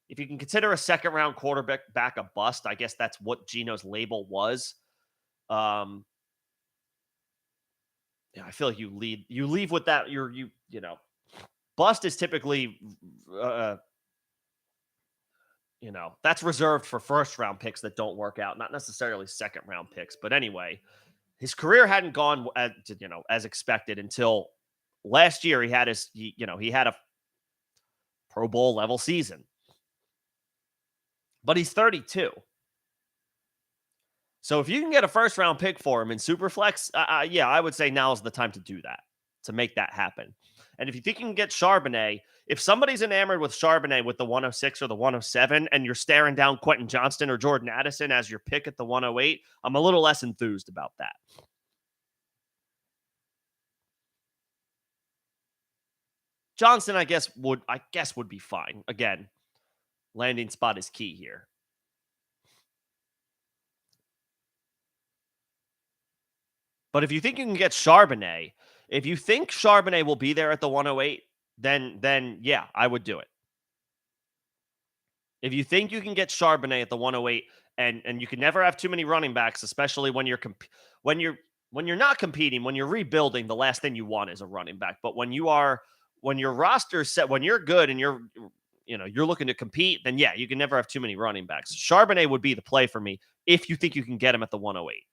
if you can consider a second round quarterback a bust, I guess that's what Geno's label was. Yeah, I feel like you leave with that. Bust is typically, that's reserved for first round picks that don't work out, not necessarily second round picks. But anyway, his career hadn't gone as expected until last year. He had a Pro Bowl level season, but he's 32. So if you can get a first round pick for him in Superflex, yeah, I would say now is the time to do that, to make that happen. And if you think you can get Charbonnet, if somebody's enamored with Charbonnet with the 106 or the 107, and you're staring down Quentin Johnston or Jordan Addison as your pick at the 108, I'm a little less enthused about that. Johnston, I guess would be fine. Again, landing spot is key here. But if you think you can get Charbonnet, if you think Charbonnet will be there at the 108, then yeah, I would do it. If you think you can get Charbonnet at the 108, and you can never have too many running backs, especially when you're not competing, when you're rebuilding, the last thing you want is a running back. But when your roster's set, when you're good and you're looking to compete, then yeah, you can never have too many running backs. Charbonnet would be the play for me if you think you can get him at the 108.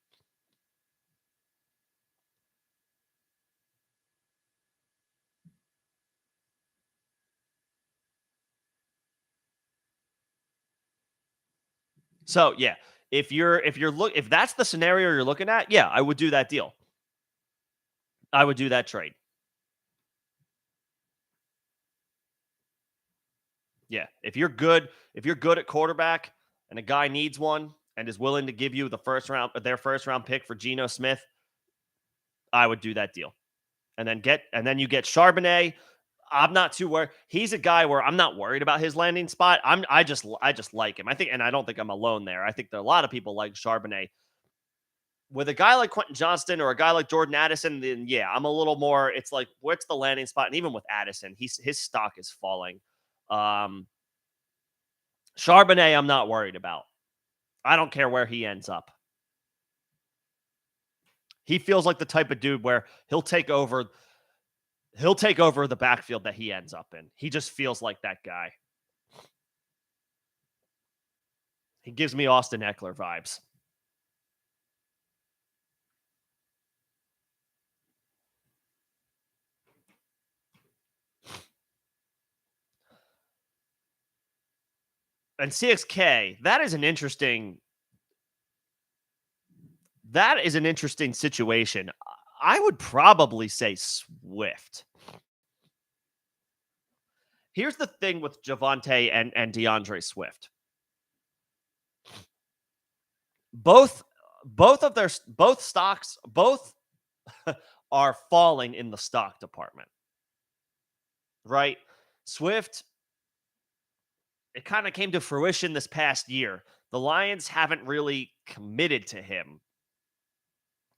So yeah, if that's the scenario you're looking at, yeah, I would do that deal. I would do that trade. Yeah, if you're good at quarterback and a guy needs one and is willing to give you their first round pick for Geno Smith, I would do that deal. And then you get Charbonnet. I'm not too worried. He's a guy where I'm not worried about his landing spot. I just like him. I think, and I don't think I'm alone there. I think there are a lot of people like Charbonnet. With a guy like Quentin Johnston or a guy like Jordan Addison, then yeah, I'm a little more. It's like, what's the landing spot? And even with Addison, his stock is falling. Um, Charbonnet, I'm not worried about. I don't care where he ends up. He feels like the type of dude where he'll take over the backfield that he ends up in. He just feels like that guy. He gives me Austin Eckler vibes. And CXK, that is an interesting situation. I would probably say Swift. Here's the thing with Javonte and DeAndre Swift. Both stocks are falling in the stock department. Right? Swift, it kind of came to fruition this past year. The Lions haven't really committed to him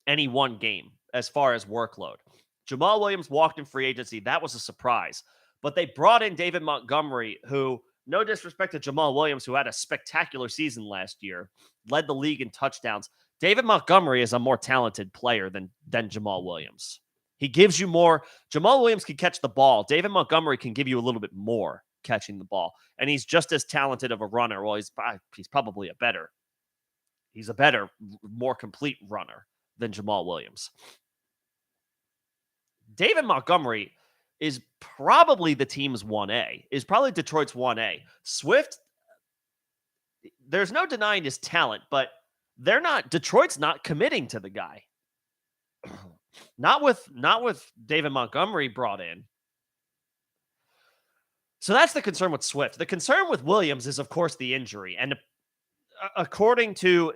any one game as far as workload. Jamal Williams walked in free agency. That was a surprise. But they brought in David Montgomery, who, no disrespect to Jamal Williams, who had a spectacular season last year, led the league in touchdowns. David Montgomery is a more talented player than Jamal Williams. He gives you more. Jamal Williams can catch the ball. David Montgomery can give you a little bit more catching the ball. And he's just as talented of a runner. Well, he's probably he's a better, more complete runner than Jamal Williams. David Montgomery is probably the team's 1A, is probably Detroit's 1A. Swift, there's no denying his talent, but Detroit's not committing to the guy. Not with David Montgomery brought in. So that's the concern with Swift. The concern with Williams is, of course, the injury. And according to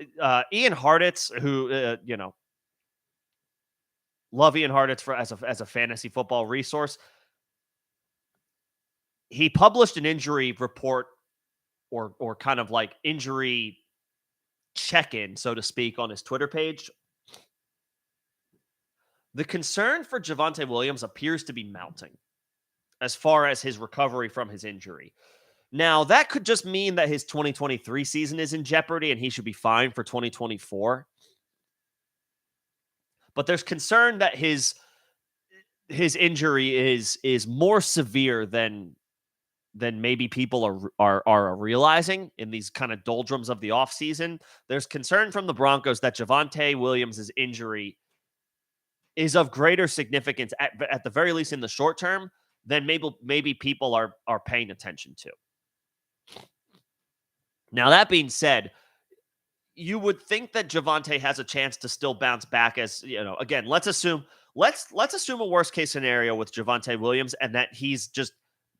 Ian Hartitz, who, love Ian Hartitz as a fantasy football resource, he published an injury report or kind of like injury check-in, so to speak, on his Twitter page. The concern for Javonte Williams appears to be mounting as far as his recovery from his injury. Now, that could just mean that his 2023 season is in jeopardy and he should be fine for 2024. But there's concern that his injury is more severe than maybe people are realizing in these kind of doldrums of the offseason. There's concern from the Broncos that Javonte Williams' injury is of greater significance, at the very least in the short term, than maybe people are paying attention to. Now, that being said, you would think that Javonte has a chance to still bounce back, as, again, let's assume a worst case scenario with Javonte Williams, and that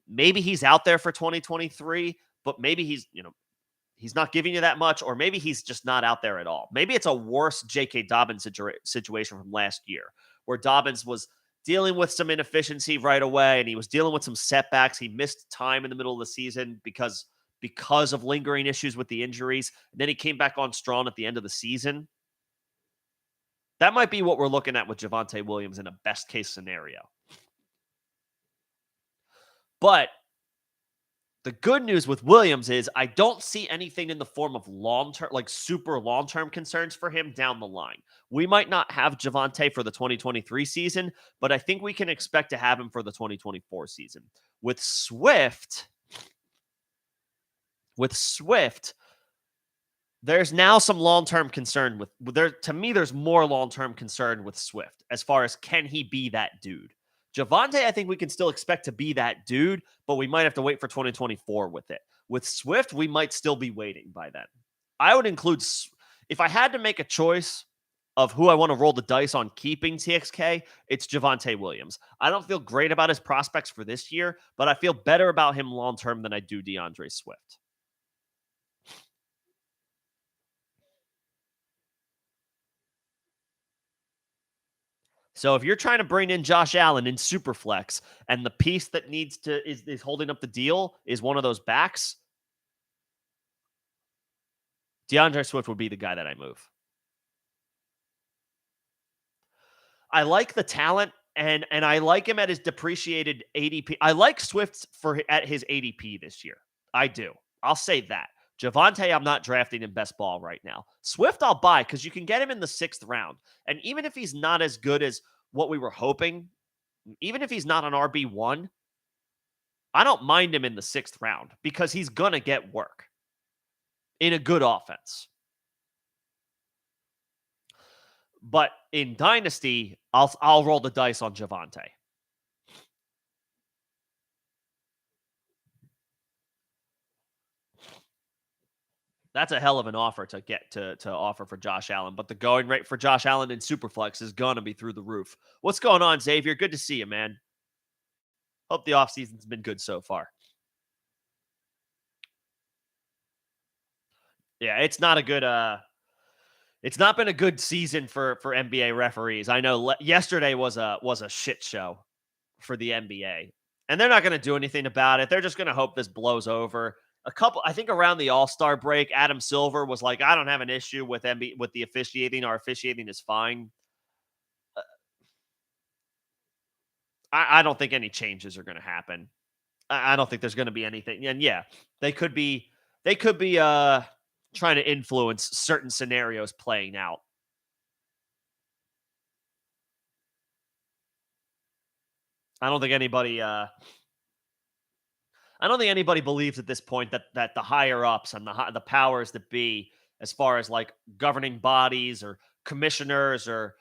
maybe he's out there for 2023, but maybe he's not giving you that much, or maybe he's just not out there at all. Maybe it's a worse J.K. Dobbins situation from last year, where Dobbins was dealing with some inefficiency right away, and he was dealing with some setbacks. He missed time in the middle of the season because of lingering issues with the injuries. And then he came back on strong at the end of the season. That might be what we're looking at with Javonte Williams in a best case scenario. But the good news with Williams is I don't see anything in the form of long-term, like super long-term concerns for him down the line. We might not have Javonte for the 2023 season, but I think we can expect to have him for the 2024 season. With Swift, there's now some long-term concern to me, there's more long-term concern with Swift as far as, can he be that dude? Javonte, I think we can still expect to be that dude, but we might have to wait for 2024 with it. With Swift, we might still be waiting by then. I would include, if I had to make a choice, of who I want to roll the dice on keeping TXK, it's Javonte Williams. I don't feel great about his prospects for this year, but I feel better about him long term than I do DeAndre Swift. So if you're trying to bring in Josh Allen in Superflex, and the piece that needs to is holding up the deal is one of those backs, DeAndre Swift would be the guy that I move. I like the talent, and I like him at his depreciated ADP. I like Swift at his ADP this year. I do. I'll say that. Javonte, I'm not drafting in best ball right now. Swift, I'll buy because you can get him in the 6th round. And even if he's not as good as what we were hoping, even if he's not an RB1, I don't mind him in the 6th round because he's going to get work in a good offense. But in Dynasty, I'll roll the dice on Javonte. That's a hell of an offer to get to offer for Josh Allen, but the going rate for Josh Allen in Superflex is going to be through the roof. What's going on, Xavier? Good to see you, man. Hope the offseason's been good so far. Yeah, it's not a good it's not been a good season for NBA referees. I know yesterday was a shit show for the NBA. And they're not going to do anything about it. They're just going to hope this blows over. I think around the All-Star break, Adam Silver was like, I don't have an issue with the officiating. Our officiating is fine. I don't think any changes are going to happen. I don't think there's going to be anything. And yeah, they could be trying to influence certain scenarios playing out. I don't think anybody believes at this point that the higher ups and the powers that be, as far as like governing bodies or commissioners or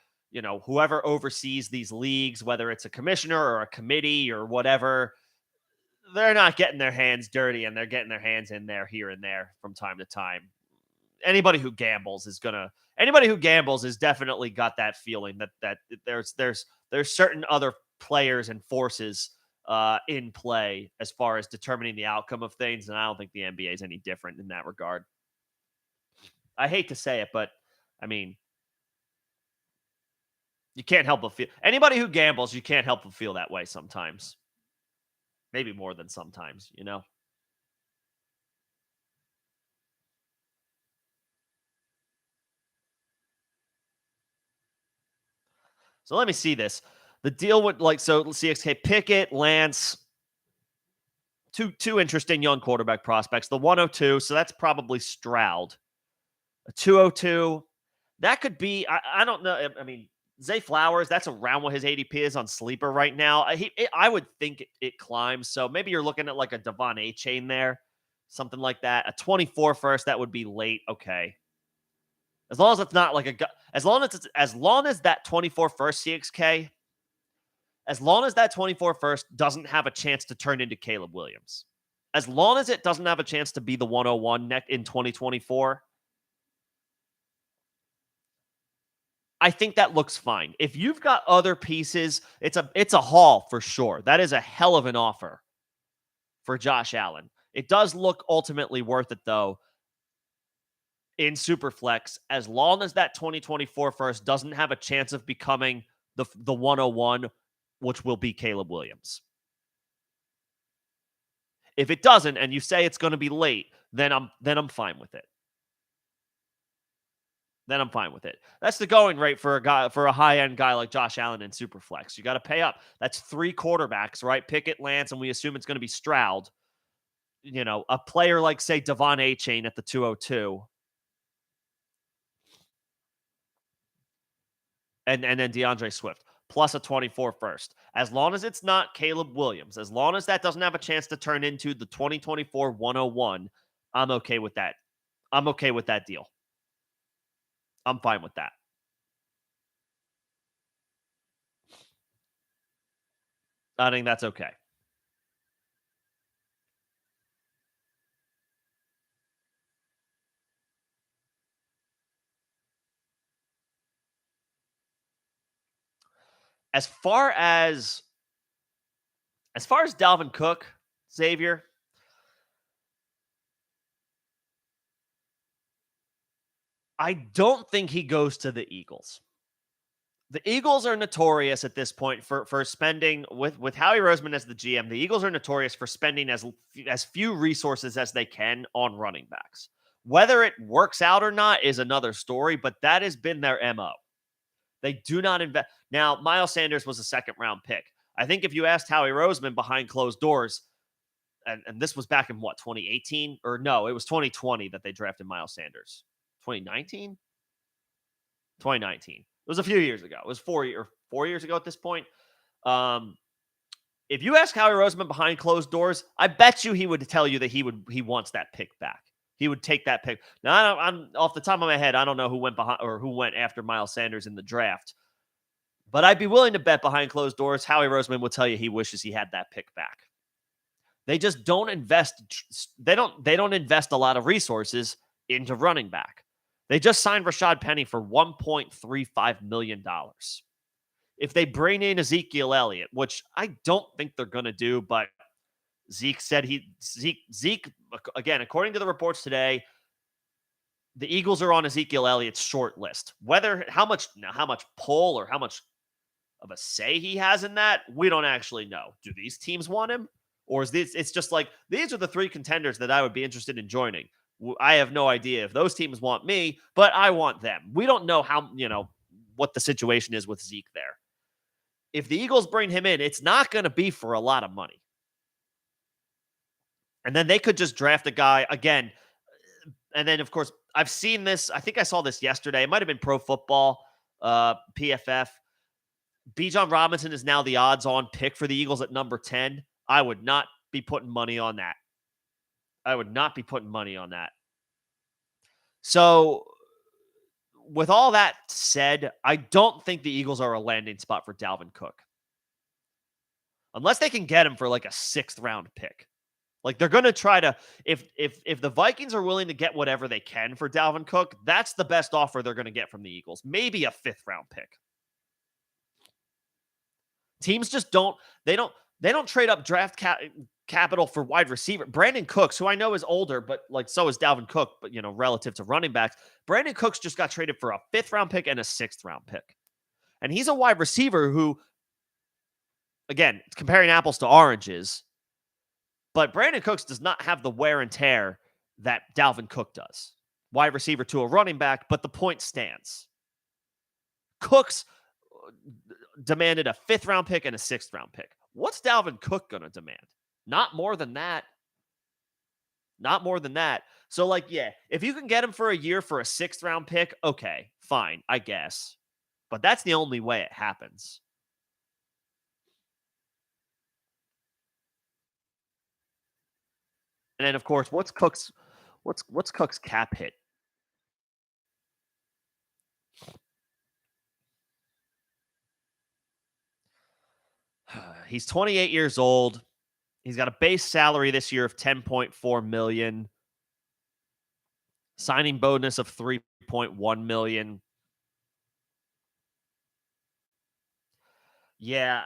whoever oversees these leagues, whether it's a commissioner or a committee or whatever, they're not getting their hands dirty, and they're getting their hands in there here and there from time to time. Anybody who gambles is definitely got that feeling that there's certain other players and forces in play as far as determining the outcome of things, and I don't think the NBA is any different in that regard. I hate to say it, but I mean, you can't help but feel anybody who gambles, you can't help but feel that way sometimes. Maybe more than sometimes, So let me see this. The deal with CXK Pickett, Lance, two interesting young quarterback prospects. The 102, so that's probably Stroud. A 202, that could be. I don't know. I mean, Zay Flowers, that's around what his ADP is on Sleeper right now. I would think it climbs. So maybe you're looking at like a Devon A chain there, something like that. A 24 first, that would be late. Okay. As long as it's not like as long as that 24 first CXK, as long as that 24 first doesn't have a chance to turn into Caleb Williams, as long as it doesn't have a chance to be the 101 in 2024, I think that looks fine. If you've got other pieces, it's a haul for sure. That is a hell of an offer for Josh Allen. It does look ultimately worth it though in Superflex, as long as that 2024 first doesn't have a chance of becoming the 101, which will be Caleb Williams. If it doesn't, and you say it's going to be late, then I'm fine with it. Then I'm fine with it. That's the going rate for a high-end guy like Josh Allen in Superflex. You got to pay up. That's 3 quarterbacks, right? Pickett, Lance, and we assume it's going to be Stroud. A player like, say, Devon Achane at the 202. And then DeAndre Swift, plus a 24 first. As long as it's not Caleb Williams, as long as that doesn't have a chance to turn into the 2024 101, I'm okay with that. I'm okay with that deal. I'm fine with that. I think that's okay. As far as Dalvin Cook, Xavier, I don't think he goes to the Eagles. The Eagles are notorious at this point for spending with Howie Roseman as the GM. The Eagles are notorious for spending as few resources as they can on running backs. Whether it works out or not is another story, but that has been their MO. They do not invest. Now, Miles Sanders was a second round pick. I think if you asked Howie Roseman behind closed doors, and this was back in what, 2018? Or no, it was 2020 that they drafted Miles Sanders. 2019? 2019. It was a few years ago. It was 4 years ago at this point. If you ask Howie Roseman behind closed doors, I bet you he would tell you that he wants that pick back. He would take that pick. Now, I'm off the top of my head, I don't know who went behind or who went after Miles Sanders in the draft, but I'd be willing to bet behind closed doors Howie Roseman will tell you he wishes he had that pick back. They just don't invest. They don't invest a lot of resources into running back. They just signed Rashad Penny for $1.35 million. If they bring in Ezekiel Elliott, which I don't think they're going to do, but Zeke said Zeke, again, according to the reports today, the Eagles are on Ezekiel Elliott's short list. How much pull or how much of a say he has in that, we don't actually know. Do these teams want him? Or is this, it's just like, these are the three contenders that I would be interested in joining. I have no idea if those teams want me, but I want them. We don't know what the situation is with Zeke there. If the Eagles bring him in, it's not going to be for a lot of money. And then they could just draft a guy again. And then, of course, I've seen this. I think I saw this yesterday. It might have been Pro Football, PFF. Bijan Robinson is now the odds-on pick for the Eagles at number 10. I would not be putting money on that. So, with all that said, I don't think the Eagles are a landing spot for Dalvin Cook. Unless they can get him for like a 6th round pick. Like they're going to try to, if the Vikings are willing to get whatever they can for Dalvin Cook, that's the best offer they're going to get from the Eagles. Maybe a 5th round pick. Teams just don't trade up draft capital for wide receiver. Brandon Cooks, who I know is older, but like so is Dalvin Cook, but relative to running backs, Brandon Cooks just got traded for a 5th round pick and a 6th round pick. And he's a wide receiver who, again, comparing apples to oranges, but Brandon Cooks does not have the wear and tear that Dalvin Cook does. Wide receiver to a running back, but the point stands. Cooks demanded a 5th round pick and a 6th round pick. What's Dalvin Cook going to demand? Not more than that. So, like, yeah, if you can get him for a year for a 6th round pick, okay, fine, I guess. But that's the only way it happens. And then, of course, what's Cook's cap hit? He's 28 years old. He's got a base salary this year of $10.4 million. Signing bonus of $3.1 million. Yeah,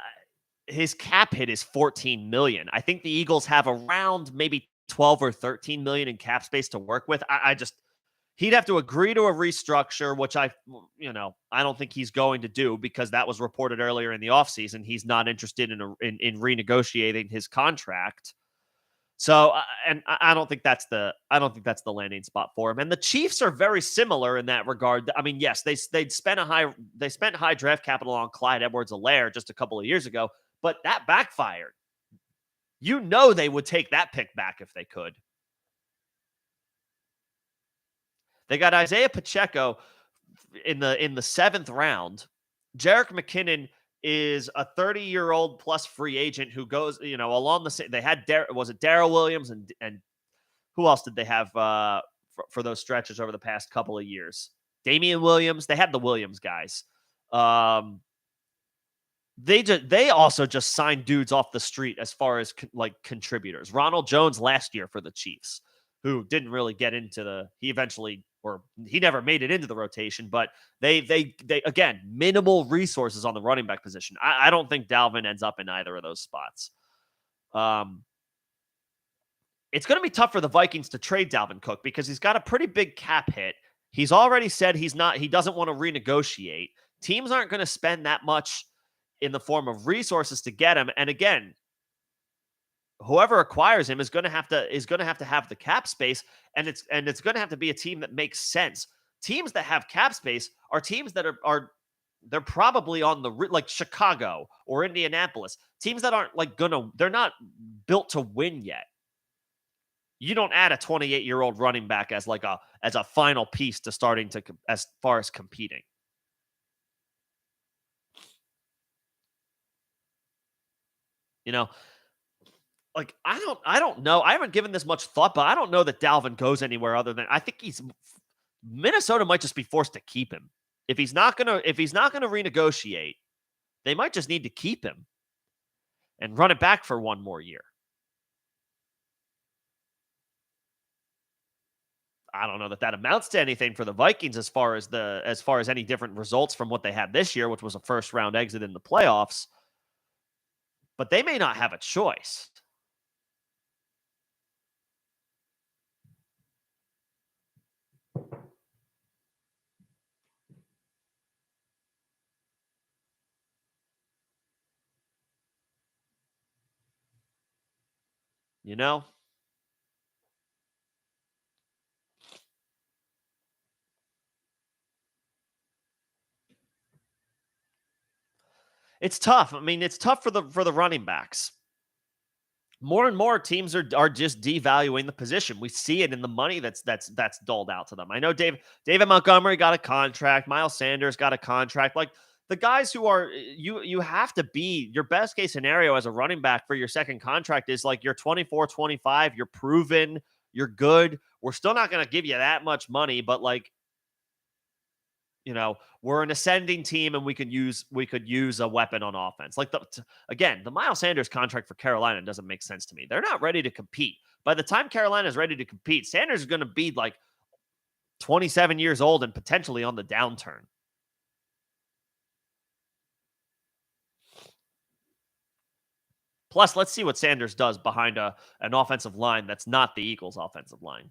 his cap hit is $14 million. I think the Eagles have around maybe 12 or 13 million in cap space to work with. He'd have to agree to a restructure, which I don't think he's going to do because that was reported earlier in the offseason. He's not interested in renegotiating his contract. So, and I don't think that's the landing spot for him. And the Chiefs are very similar in that regard. I mean, yes, they spent high draft capital on Clyde Edwards-Helaire just a couple of years ago, but that backfired. They would take that pick back if they could. They got Isaiah Pacheco in the 7th round. Jerick McKinnon is a 30-year-old plus free agent who goes, along the same. They had Darrell Williams and who else did they have for those stretches over the past couple of years? Damian Williams. They had the Williams guys. They also just signed dudes off the street as far as contributors. Ronald Jones last year for the Chiefs, who didn't really get into he never made it into the rotation, but they again, minimal resources on the running back position. I don't think Dalvin ends up in either of those spots. It's going to be tough for the Vikings to trade Dalvin Cook because he's got a pretty big cap hit. He's already said he doesn't want to renegotiate. Teams aren't going to spend that much in the form of resources to get him. And again, whoever acquires him is going to have to have the cap space, and it's going to have to be a team that makes sense. Teams that have cap space are teams that are they're probably on the like Chicago or Indianapolis, teams that aren't like they're not built to win yet. You don't add a 28-year-old running back as a final piece to starting to as far as competing. You know, like I don't know. I haven't given this much thought, but I don't know that Dalvin goes anywhere other than I think Minnesota might just be forced to keep him. If he's not gonna renegotiate, they might just need to keep him and run it back for one more year. I don't know that amounts to anything for the Vikings as far as any different results from what they had this year, which was a first round exit in the playoffs. But they may not have a choice. You know? It's tough. I mean, it's tough for the running backs. More and more teams are just devaluing the position. We see it in the money that's doled out to them. I know David Montgomery got a contract. Miles Sanders got a contract. Like the guys who are you have to be your best case scenario as a running back for your second contract is like you're 24, 25, you're proven, you're good. We're still not going to give you that much money, but like we're an ascending team and we could use a weapon on offense. Like the Miles Sanders contract for Carolina doesn't make sense to me. They're not ready to compete. By the time Carolina is ready to compete, Sanders is going to be like 27 years old and potentially on the downturn. Plus, let's see what Sanders does behind an offensive line that's not the Eagles' offensive line.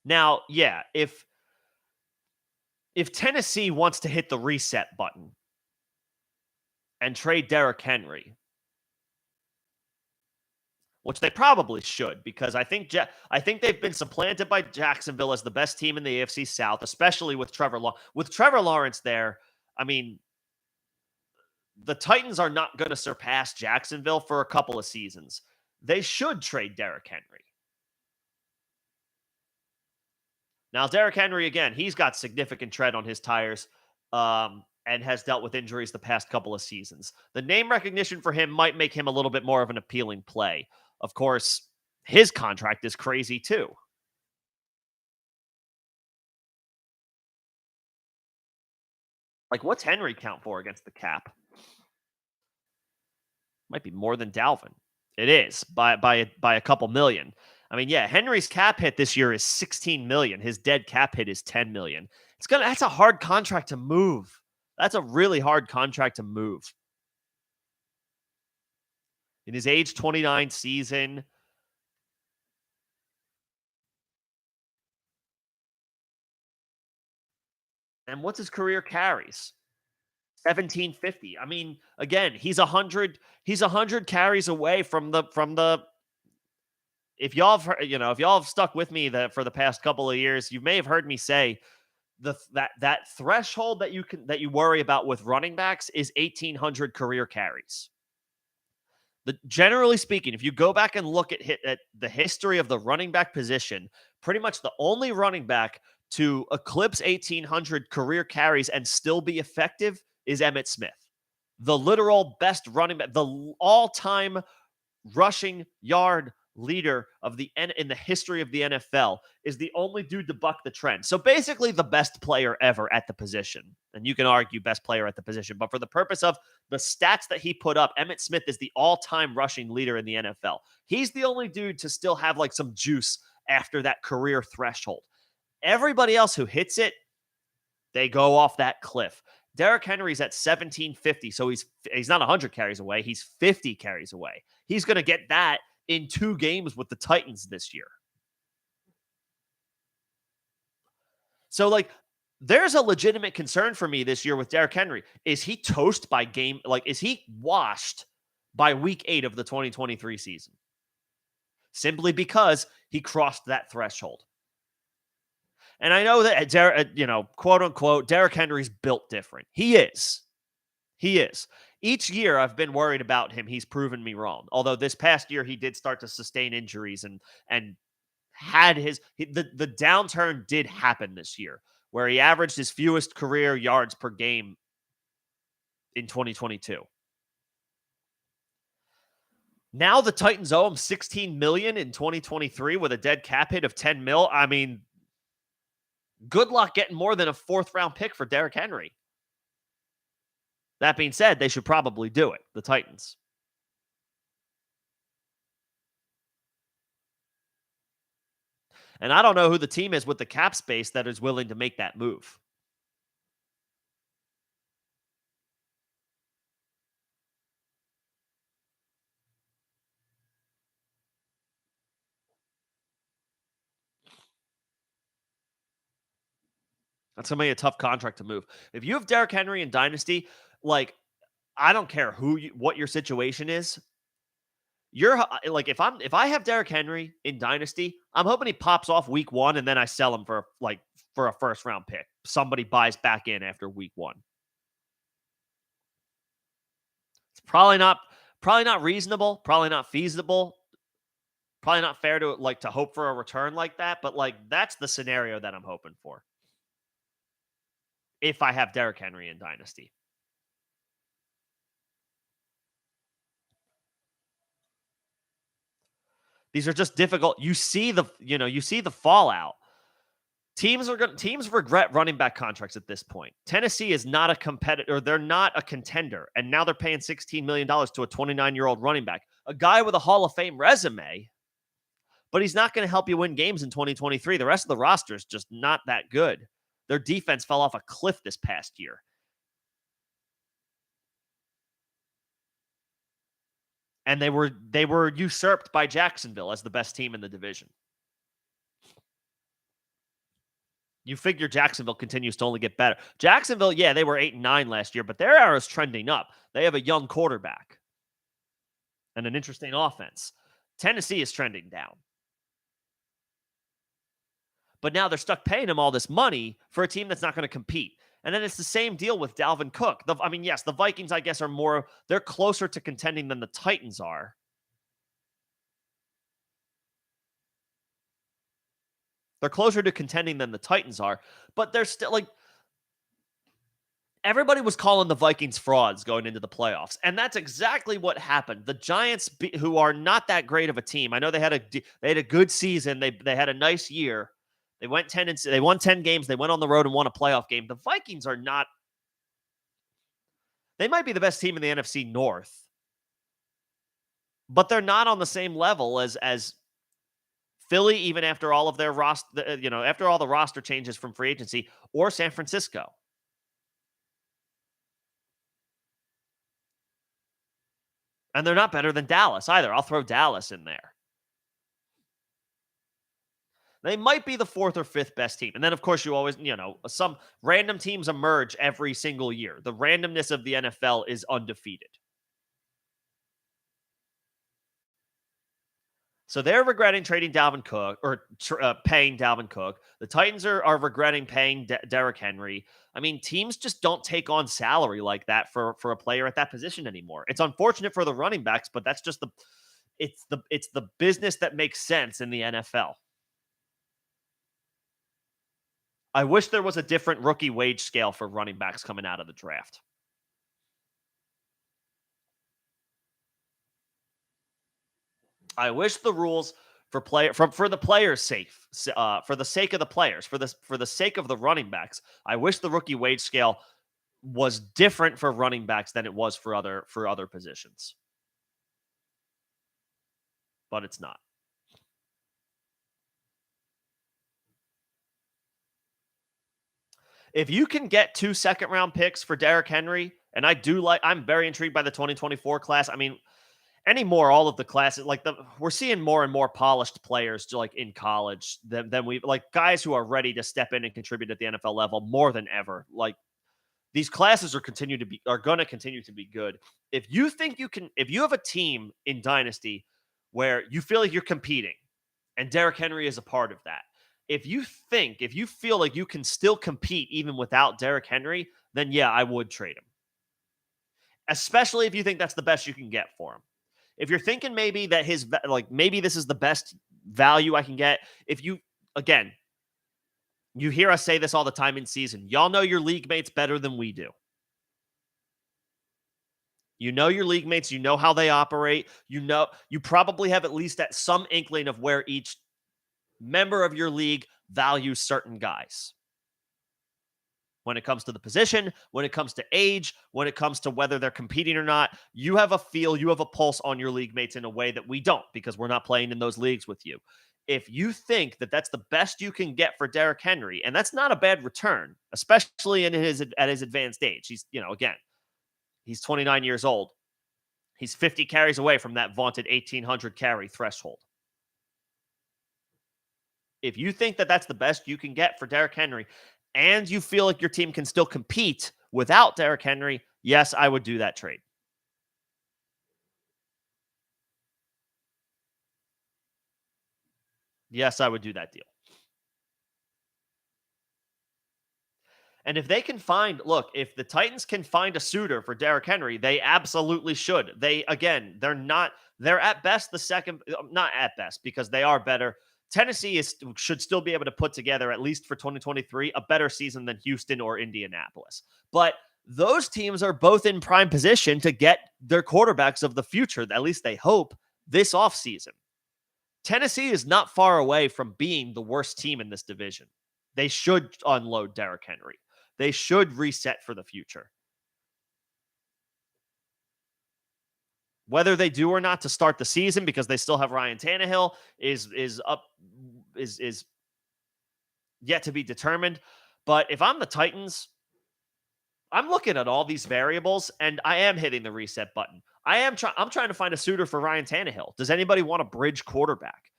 Now, yeah, if Tennessee wants to hit the reset button and trade Derrick Henry, which they probably should, because I think they've been supplanted by Jacksonville as the best team in the AFC South, especially with Trevor Lawrence there. I mean, the Titans are not going to surpass Jacksonville for a couple of seasons. They should trade Derrick Henry. Now, Derrick Henry, again, he's got significant tread on his tires and has dealt with injuries the past couple of seasons. The name recognition for him might make him a little bit more of an appealing play. Of course, his contract is crazy too. Like, what's Henry count for against the cap? Might be more than Dalvin. It is by a couple million. I mean, yeah, Henry's cap hit this year is 16 million. His dead cap hit is 10 million. That's a hard contract to move. That's a really hard contract to move. In his age 29 season. And what's his career carries? 1750. I mean, again, he's 100 carries away from the if y'all have stuck with me for the past couple of years, you may have heard me say that threshold that you worry about with running backs is 1,800 career carries. Generally speaking, if you go back and look at the history of the running back position, pretty much the only running back to eclipse 1,800 career carries and still be effective is Emmitt Smith. The literal best running back, the all-time rushing yard leader of in the history of the NFL, is the only dude to buck the trend. So basically the best player ever at the position. And you can argue best player at the position, but for the purpose of the stats that he put up, Emmitt Smith is the all-time rushing leader in the NFL. He's the only dude to still have like some juice after that career threshold. Everybody else who hits it, they go off that cliff. Derrick Henry's at 1750, so he's not 100 carries away. He's 50 carries away. He's going to get that in 2 games with the Titans this year. So, like, there's a legitimate concern for me this year with Derrick Henry. Is he toast by game? Like, is he washed by week 8 of the 2023 season? Simply because he crossed that threshold. And I know that, quote unquote, Derrick Henry's built different. He is. Each year I've been worried about him. He's proven me wrong. Although this past year he did start to sustain injuries and had the downturn did happen this year, where he averaged his fewest career yards per game in 2022. Now the Titans owe him $16 million in 2023 with a dead cap hit of $10 million. I mean, good luck getting more than a 4th-round pick for Derrick Henry. That being said, they should probably do it, the Titans. And I don't know who the team is with the cap space that is willing to make that move. That's going to be a tough contract to move. If you have Derrick Henry in Dynasty, like, I don't care what your situation is. You're like, if I have Derrick Henry in Dynasty, I'm hoping he pops off week 1 and then I sell him for a 1st-round pick. Somebody buys back in after week 1. It's probably not reasonable, probably not feasible, probably not fair to hope for a return like that, but that's the scenario that I'm hoping for. If I have Derrick Henry in Dynasty. These are just difficult. You see the fallout. Teams regret running back contracts at this point. Tennessee is not a competitor. They're not a contender. And now they're paying $16 million to a 29-year-old running back, a guy with a Hall of Fame resume, but he's not going to help you win games in 2023. The rest of the roster is just not that good. Their defense fell off a cliff this past year. And they were usurped by Jacksonville as the best team in the division. You figure Jacksonville continues to only get better. Jacksonville, yeah, they were 8-9 last year, but their arrow is trending up. They have a young quarterback and an interesting offense. Tennessee is trending down. But now they're stuck paying him all this money for a team that's not going to compete. And then it's the same deal with Dalvin Cook. Yes, the Vikings, I guess, they're closer to contending than the Titans are. They're closer to contending than the Titans are, but they're still everybody was calling the Vikings frauds going into the playoffs, and that's exactly what happened. The Giants, who are not that great of a team, I know they had a good season. They had a nice year. They went 10 they won 10 games. They went on the road and won a playoff game. The Vikings are not. They might be the best team in the NFC North, but they're not on the same level as Philly, even after all of their roster, after all the roster changes from free agency, or San Francisco. And they're not better than Dallas either. I'll throw Dallas in there. They might be the 4th or 5th best team. And then, of course, you always, some random teams emerge every single year. The randomness of the NFL is undefeated. So they're regretting trading Dalvin Cook or paying Dalvin Cook. The Titans are regretting paying Derrick Henry. I mean, teams just don't take on salary like that for a player at that position anymore. It's unfortunate for the running backs, but that's just it's the business that makes sense in the NFL. I wish there was a different rookie wage scale for running backs coming out of the draft. I wish the rules for the players' sake, for the sake of the players, for the sake of the running backs, I wish the rookie wage scale was different for running backs than it was for other positions. But it's not. If you can get 2 second-round picks for Derrick Henry, and I'm very intrigued by the 2024 class. I mean, anymore, all of the classes, we're seeing more and more polished players like in college than we like guys who are ready to step in and contribute at the NFL level more than ever. Like these classes are going to continue to be good. If you have a team in Dynasty where you feel like you're competing, and Derrick Henry is a part of that. If you feel like you can still compete even without Derrick Henry, then yeah, I would trade him. Especially if you think that's the best you can get for him. If you're thinking maybe that maybe this is the best value I can get, again, you hear us say this all the time in season. Y'all know your league mates better than we do. You know your league mates, you know how they operate. You probably have at least at some inkling of where each member of your league values certain guys. When it comes to the position, when it comes to age, when it comes to whether they're competing or not, you have a feel, you have a pulse on your league mates in a way that we don't because we're not playing in those leagues with you. If you think that that's the best you can get for Derrick Henry, and that's not a bad return, especially at his advanced age. He's 29 years old. He's 50 carries away from that vaunted 1,800 carry threshold. If you think that that's the best you can get for Derrick Henry, and you feel like your team can still compete without Derrick Henry, yes, I would do that trade. Yes, I would do that deal. And if they can if the Titans can find a suitor for Derrick Henry, they absolutely should. They're at best the second, not at best because they are better. Tennessee should still be able to put together, at least for 2023, a better season than Houston or Indianapolis. But those teams are both in prime position to get their quarterbacks of the future, at least they hope, this offseason. Tennessee is not far away from being the worst team in this division. They should unload Derrick Henry. They should reset for the future. Whether they do or not to start the season because they still have Ryan Tannehill is yet to be determined. But if I'm the Titans, I'm looking at all these variables and I am hitting the reset button. I'm trying to find a suitor for Ryan Tannehill. Does anybody want a bridge quarterback?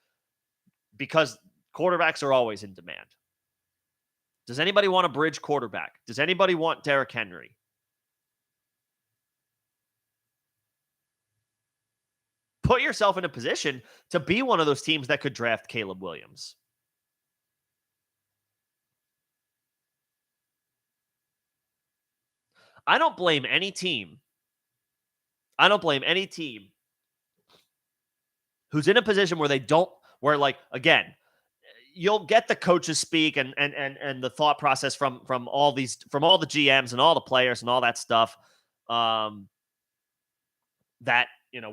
Because quarterbacks are always in demand. Does anybody want a bridge quarterback? Does anybody want Derrick Henry? Put yourself in a position to be one of those teams that could draft Caleb Williams. I don't blame any team. Who's in a position where again, you'll get the coaches speak and the thought process from all the GMs and all the players and all that stuff. That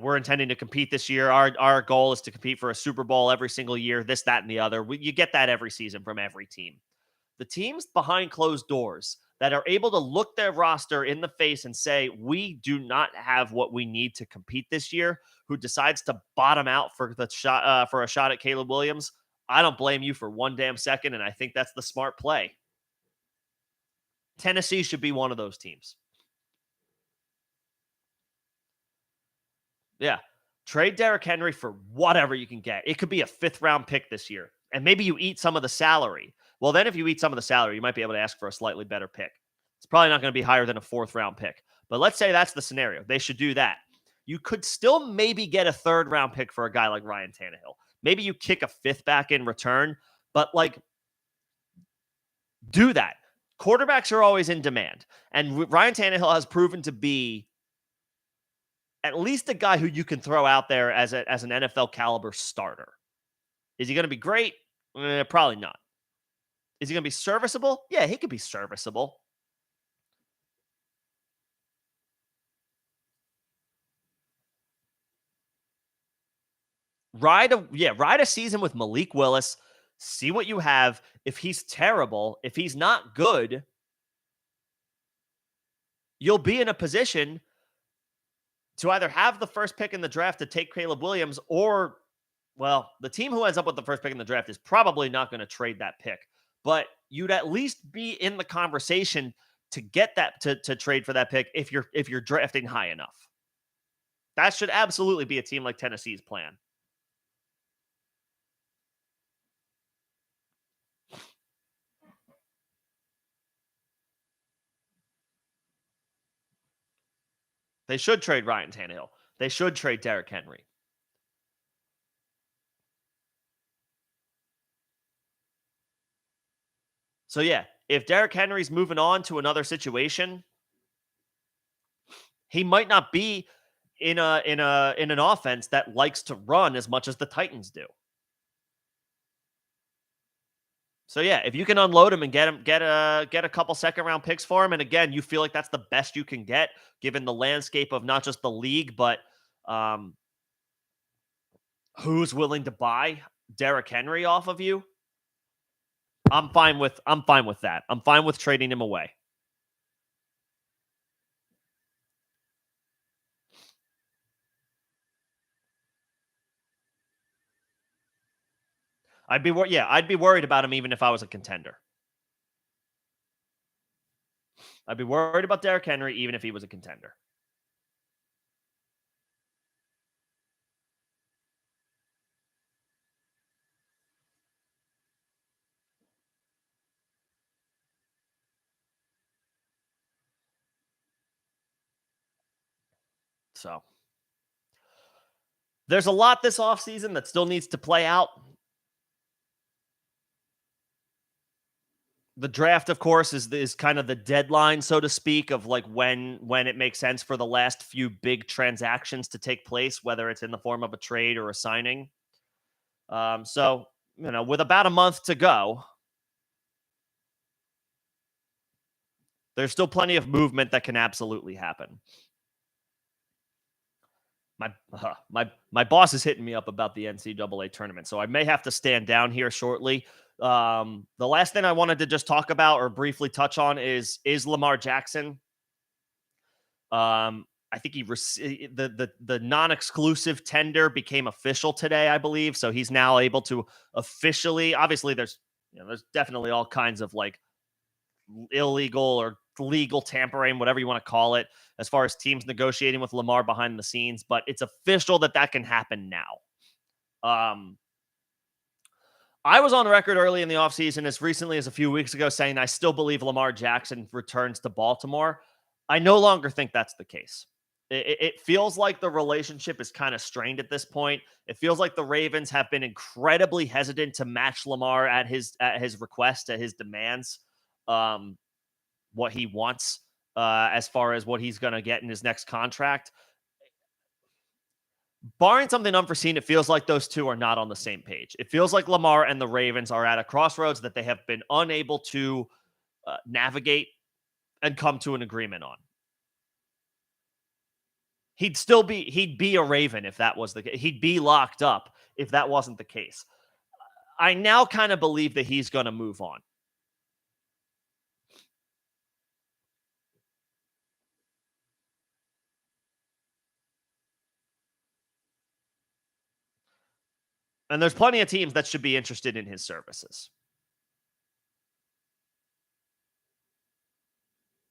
we're intending to compete this year. Our goal is to compete for a Super Bowl every single year. This, that, and the other. You get that every season from every team. The teams behind closed doors that are able to look their roster in the face and say, we do not have what we need to compete this year, who decides to bottom out for a shot at Caleb Williams, I don't blame you for one damn second, and I think that's the smart play. Tennessee should be one of those teams. Yeah. Trade Derrick Henry for whatever you can get. It could be a 5th-round pick this year, and maybe you eat some of the salary. Well, then if you eat some of the salary, you might be able to ask for a slightly better pick. It's probably not going to be higher than a 4th-round pick. But let's say that's the scenario. They should do that. You could still maybe get a 3rd-round pick for a guy like Ryan Tannehill. Maybe you kick a 5th back in return, but do that. Quarterbacks are always in demand. And Ryan Tannehill has proven to be at least a guy who you can throw out there as an NFL caliber starter. Is he going to be great? Probably not. Is he going to be serviceable? Yeah, he could be serviceable. ride a season with Malik Willis. See what you have. If he's terrible, if he's not good, you'll be in a position to either have the first pick in the draft to take Caleb Williams, or, well, the team who ends up with the first pick in the draft is probably not going to trade that pick. But you'd at least be in the conversation to get that to trade for that pick if you're drafting high enough. That should absolutely be a team like Tennessee's plan. They should trade Ryan Tannehill. They should trade Derrick Henry. So yeah, if Derrick Henry's moving on to another situation, he might not be in an offense that likes to run as much as the Titans do. So yeah, if you can unload him and get a couple second round picks for him, and again, you feel like that's the best you can get given the landscape of not just the league, but who's willing to buy Derrick Henry off of you, I'm fine with that. I'm fine with trading him away. I'd be worried about him even if I was a contender. I'd be worried about Derrick Henry even if he was a contender. So there's a lot this offseason that still needs to play out. The draft, of course, is kind of the deadline, so to speak, of like when it makes sense for the last few big transactions to take place, whether it's in the form of a trade or a signing. So, with about a month to go, there's still plenty of movement that can absolutely happen. My boss is hitting me up about the NCAA tournament, so I may have to stand down here shortly. The last thing I wanted to just talk about or briefly touch on is Lamar Jackson. I think the non-exclusive tender became official today, I believe. So he's now able to officially. Obviously, there's definitely all kinds of like illegal or legal tampering, whatever you want to call it, as far as teams negotiating with Lamar behind the scenes. But it's official that can happen now. I was on record early in the offseason, as recently as a few weeks ago, saying I still believe Lamar Jackson returns to Baltimore. I no longer think that's the case. It feels like the relationship is kind of strained at this point. It feels like the Ravens have been incredibly hesitant to match Lamar at his request, at his demands, what he wants, as far as what he's going to get in his next contract. Barring something unforeseen, it feels like those two are not on the same page. It feels like Lamar and the Ravens are at a crossroads that they have been unable to navigate and come to an agreement on. He'd be a Raven if that was the case. He'd be locked up if that wasn't the case. I now kind of believe that he's going to move on. And there's plenty of teams that should be interested in his services.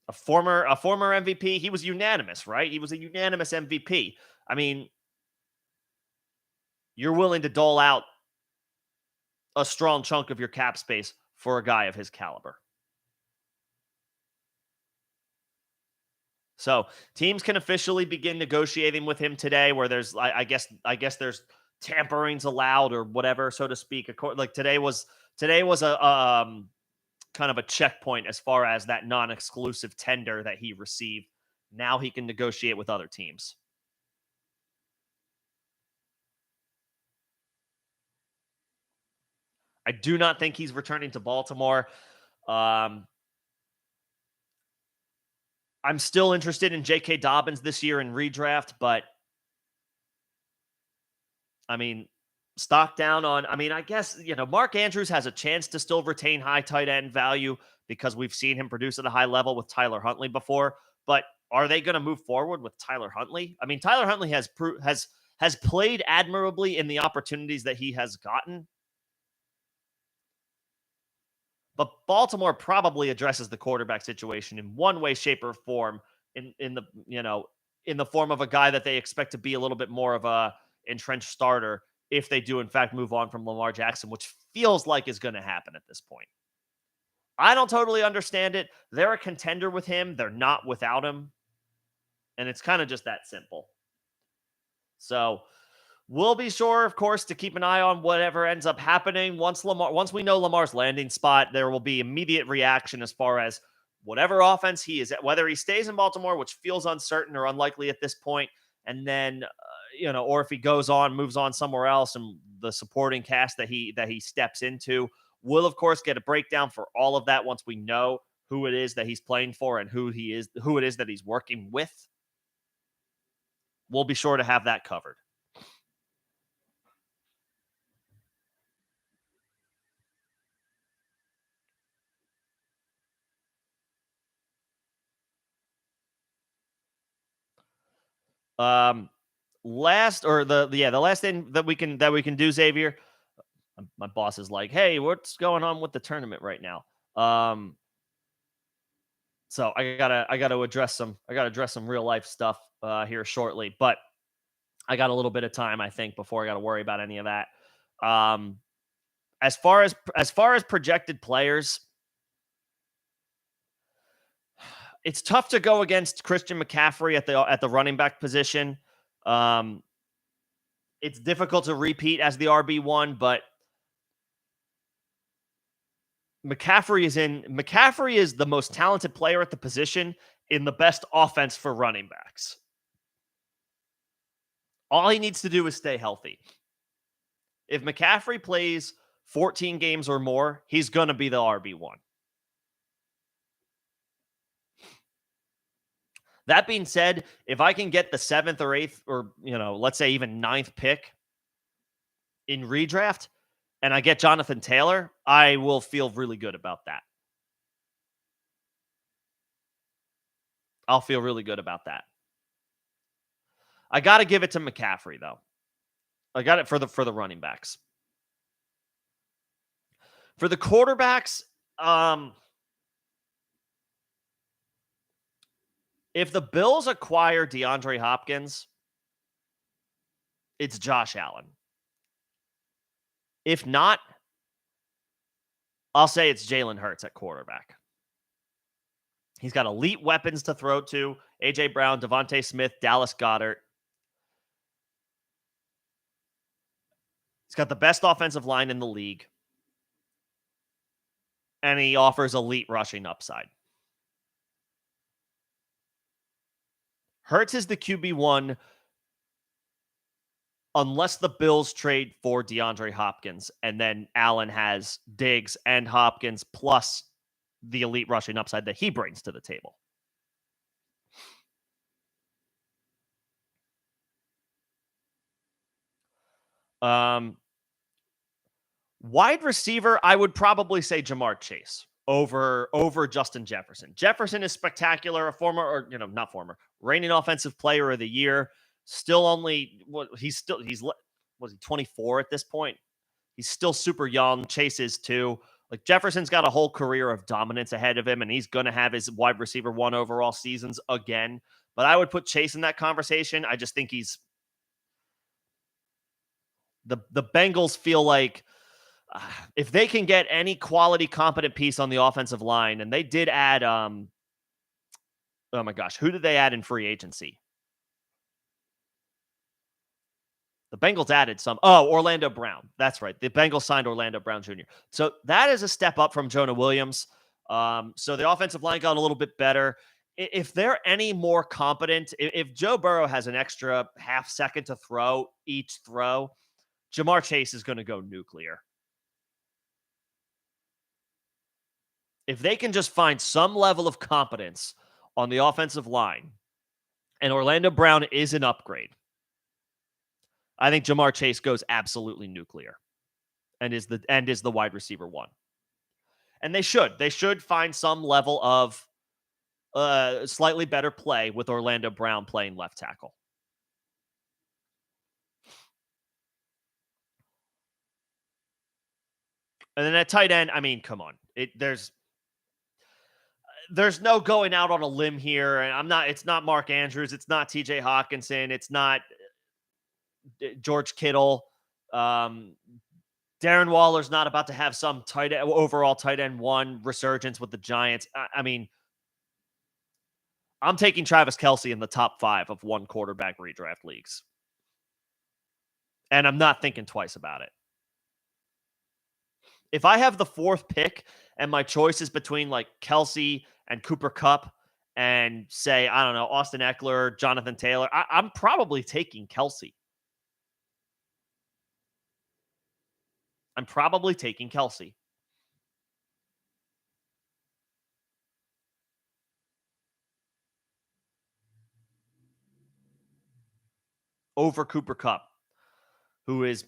A former MVP, he was unanimous, right? He was a unanimous MVP. I mean, you're willing to dole out a strong chunk of your cap space for a guy of his caliber. So teams can officially begin negotiating with him today, where there's, I guess there's tamperings allowed or whatever, so to speak. Like today was a kind of a checkpoint as far as that non-exclusive tender that he received. Now he can negotiate with other teams. I do not think he's returning to Baltimore. I'm still interested in J.K. Dobbins this year in redraft, but I mean, stock down on, I mean, I guess, Mark Andrews has a chance to still retain high tight end value because we've seen him produce at a high level with Tyler Huntley before. But are they going to move forward with Tyler Huntley? I mean, Tyler Huntley has played admirably in the opportunities that he has gotten, but Baltimore probably addresses the quarterback situation in one way, shape, or form in the in the form of a guy that they expect to be a little bit more of a entrenched starter if they do in fact move on from Lamar Jackson, which feels like is going to happen at this point. I don't totally understand it. They're a contender with him. They're not without him. And it's kind of just that simple. So we'll be sure, of course, to keep an eye on whatever ends up happening. Once we know Lamar's landing spot, there will be immediate reaction as far as whatever offense he is at, whether he stays in Baltimore, which feels uncertain or unlikely at this point, and then or if he moves on somewhere else, and the supporting cast that he steps into. We'll, of course, get a breakdown for all of that once we know who it is that he's playing for and who it is that he's working with. We'll be sure to have that covered. Last thing that we can do, Xavier. My boss is like, "Hey, what's going on with the tournament right now?" So I gotta address some real life stuff here shortly, but I got a little bit of time, I think, before I got to worry about any of that. As far as projected players, it's tough to go against Christian McCaffrey at the running back position. It's difficult to repeat as the RB1, but McCaffrey is the most talented player at the position in the best offense for running backs. All he needs to do is stay healthy. If McCaffrey plays 14 games or more, he's going to be the RB1. That being said, if I can get the 7th or 8th or, let's say even 9th pick in redraft and I get Jonathan Taylor, I will feel really good about that. I'll feel really good about that. I got to give it to McCaffrey, though. I got it for the running backs. For the quarterbacks, if the Bills acquire DeAndre Hopkins, it's Josh Allen. If not, I'll say it's Jalen Hurts at quarterback. He's got elite weapons to throw to. A.J. Brown, Devontae Smith, Dallas Goedert. He's got the best offensive line in the league. And he offers elite rushing upside. Hurts is the QB1 unless the Bills trade for DeAndre Hopkins, and then Allen has Diggs and Hopkins plus the elite rushing upside that he brings to the table. Wide receiver, I would probably say Jamar Chase over Justin Jefferson. Jefferson is spectacular, reigning offensive player of the year. Still only, he's 24 at this point? He's still super young. Chase is too. Like, Jefferson's got a whole career of dominance ahead of him, and he's going to have his wide receiver 1 overall seasons again. But I would put Chase in that conversation. I just think he's the Bengals feel like if they can get any quality, competent piece on the offensive line, and they did add, oh my gosh, who did they add in free agency? The Bengals added some. Oh, Orlando Brown. That's right. The Bengals signed Orlando Brown Jr. So that is a step up from Jonah Williams. So the offensive line got a little bit better. If they're any more competent, if Joe Burrow has an extra half second to throw each throw, Jamar Chase is going to go nuclear. If they can just find some level of competence on the offensive line, and Orlando Brown is an upgrade, I think Jamar Chase goes absolutely nuclear and is the wide receiver one. And they should find some level of slightly better play with Orlando Brown playing left tackle. And then at tight end, I mean, come on. There's no going out on a limb here. And it's not Mark Andrews. It's not TJ Hawkinson. It's not George Kittle. Darren Waller's not about to have some overall tight end one resurgence with the Giants. I mean, I'm taking Travis Kelce in the top 5 of one quarterback redraft leagues. And I'm not thinking twice about it. If I have the 4th pick and my choice is between like Kelce and Cooper Kupp and say, I don't know, Austin Eckler, Jonathan Taylor, I'm probably taking Kelce. I'm probably taking Kelce over Cooper Kupp, who is,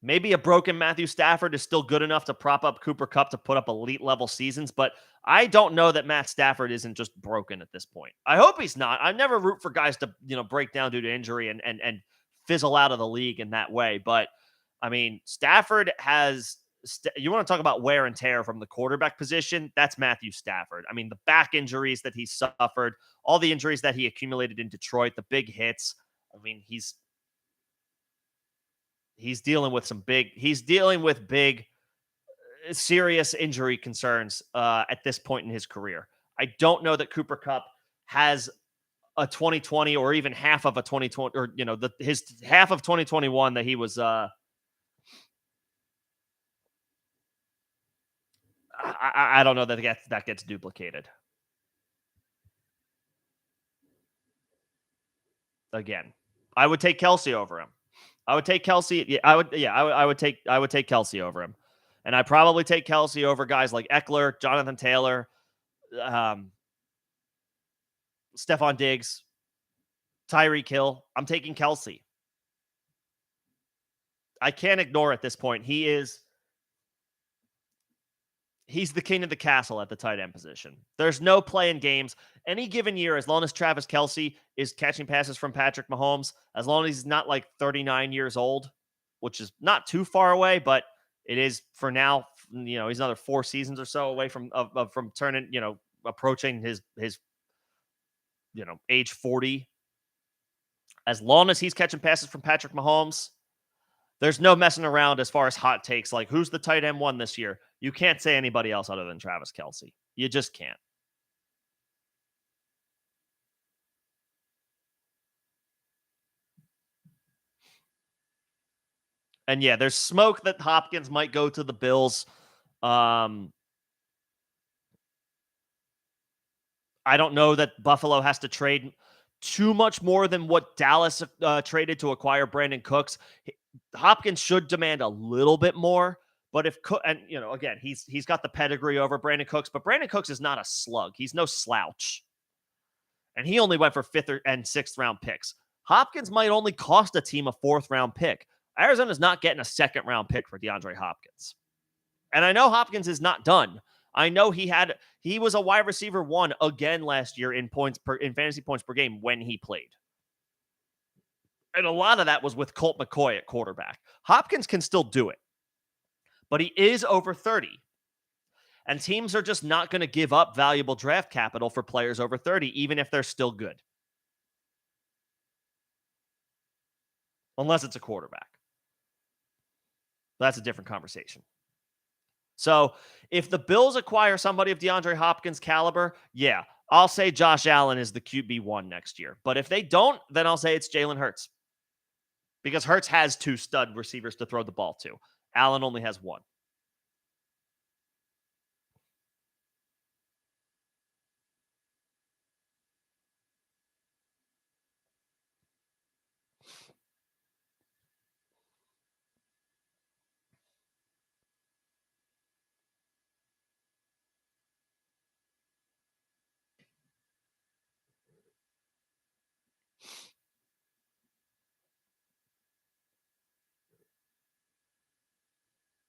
maybe a broken Matthew Stafford is still good enough to prop up Cooper Kupp to put up elite level seasons, but I don't know that Matt Stafford isn't just broken at this point. I hope he's not. I never root for guys to, break down due to injury and fizzle out of the league in that way. But I mean, Stafford has, you want to talk about wear and tear from the quarterback position? That's Matthew Stafford. I mean, the back injuries that he suffered, all the injuries that he accumulated in Detroit, the big hits. I mean, he's dealing with big, serious injury concerns at this point in his career. I don't know that Cooper Kupp has a 2020 or even half of a 2020 or his half of 2021 that he was I don't know that gets duplicated again. I would take Kelce over him. I would take Kelce. Yeah, I would take Kelce over him. And I probably take Kelce over guys like Eckler, Jonathan Taylor, Stephon Diggs, Tyreek Hill. I'm taking Kelce. I can't ignore at this point. He's the king of the castle at the tight end position. There's no play in games. Any given year, as long as Travis Kelce is catching passes from Patrick Mahomes, as long as he's not like 39 years old, which is not too far away, but it is for now. He's another 4 seasons or so away from turning, approaching his age 40. As long as he's catching passes from Patrick Mahomes, there's no messing around as far as hot takes. Like, who's the tight end one this year? You can't say anybody else other than Travis Kelce. You just can't. And yeah, there's smoke that Hopkins might go to the Bills. I don't know that Buffalo has to trade too much more than what Dallas traded to acquire Brandon Cooks. Hopkins should demand a little bit more, but if and again, he's got the pedigree over Brandon Cooks, but Brandon Cooks is not a slug. He's no slouch, and he only went for 5th and 6th round picks. Hopkins might only cost a team a 4th round pick. Arizona's not getting a 2nd round pick for DeAndre Hopkins, and I know Hopkins is not done. I know he was a wide receiver 1 again last year in fantasy points per game when he played. And a lot of that was with Colt McCoy at quarterback. Hopkins can still do it, but he is over 30. And teams are just not going to give up valuable draft capital for players over 30, even if they're still good. Unless it's a quarterback. That's a different conversation. So if the Bills acquire somebody of DeAndre Hopkins' caliber, yeah, I'll say Josh Allen is the QB1 next year. But if they don't, then I'll say it's Jalen Hurts. Because Hurts has 2 stud receivers to throw the ball to. Allen only has 1.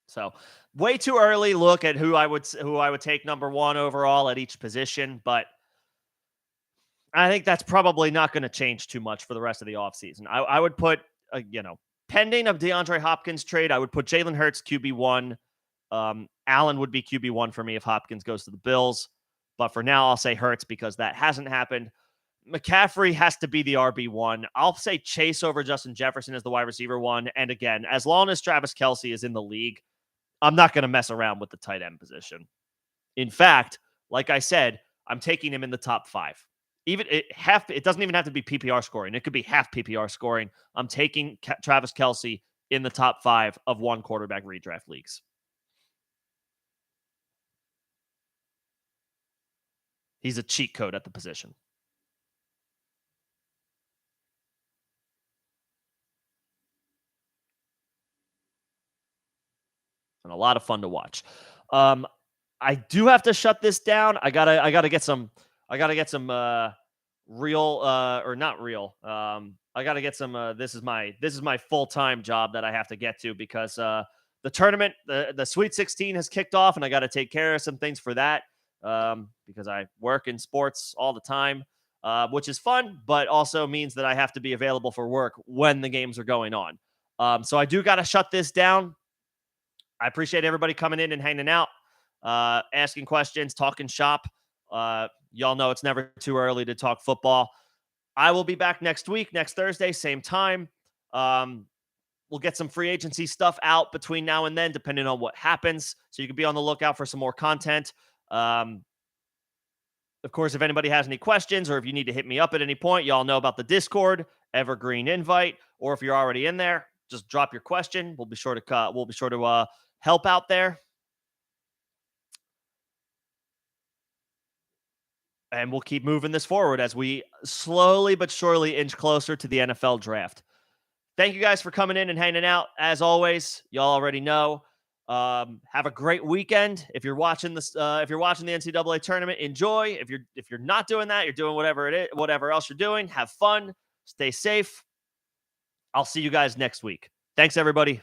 So way too early look at who I would take number one overall at each position, but I think that's probably not going to change too much for the rest of the offseason. I would put, pending of DeAndre Hopkins trade, I would put Jalen Hurts QB1. Allen would be QB1 for me if Hopkins goes to the Bills. But for now, I'll say Hurts because that hasn't happened. McCaffrey has to be the RB1. I'll say Chase over Justin Jefferson as the wide receiver 1. And again, as long as Travis Kelce is in the league, I'm not going to mess around with the tight end position. In fact, like I said, I'm taking him in the top 5. It doesn't even have to be PPR scoring. It could be half PPR scoring. I'm taking Travis Kelce in the top 5 of one quarterback redraft leagues. He's a cheat code at the position. And a lot of fun to watch. I do have to shut this down. I gotta get some real or not real. I gotta get some. This is my full-time job that I have to get to because the tournament, the Sweet 16 has kicked off, and I got to take care of some things for that because I work in sports all the time, which is fun, but also means that I have to be available for work when the games are going on. So I do got to shut this down. I appreciate everybody coming in and hanging out, asking questions, talking shop. Y'all know it's never too early to talk football. I will be back next week, next Thursday, same time. We'll get some free agency stuff out between now and then, depending on what happens. So you can be on the lookout for some more content. Of course, if anybody has any questions or if you need to hit me up at any point, y'all know about the Discord, evergreen invite, or if you're already in there, just drop your question. We'll be sure to help out there. And we'll keep moving this forward as we slowly but surely inch closer to the NFL draft. Thank you guys for coming in and hanging out. As always, y'all already know. Have a great weekend. If you're watching this, if you're watching the NCAA tournament, enjoy. If you're not doing that, you're doing whatever else you're doing. Have fun. Stay safe. I'll see you guys next week. Thanks, everybody.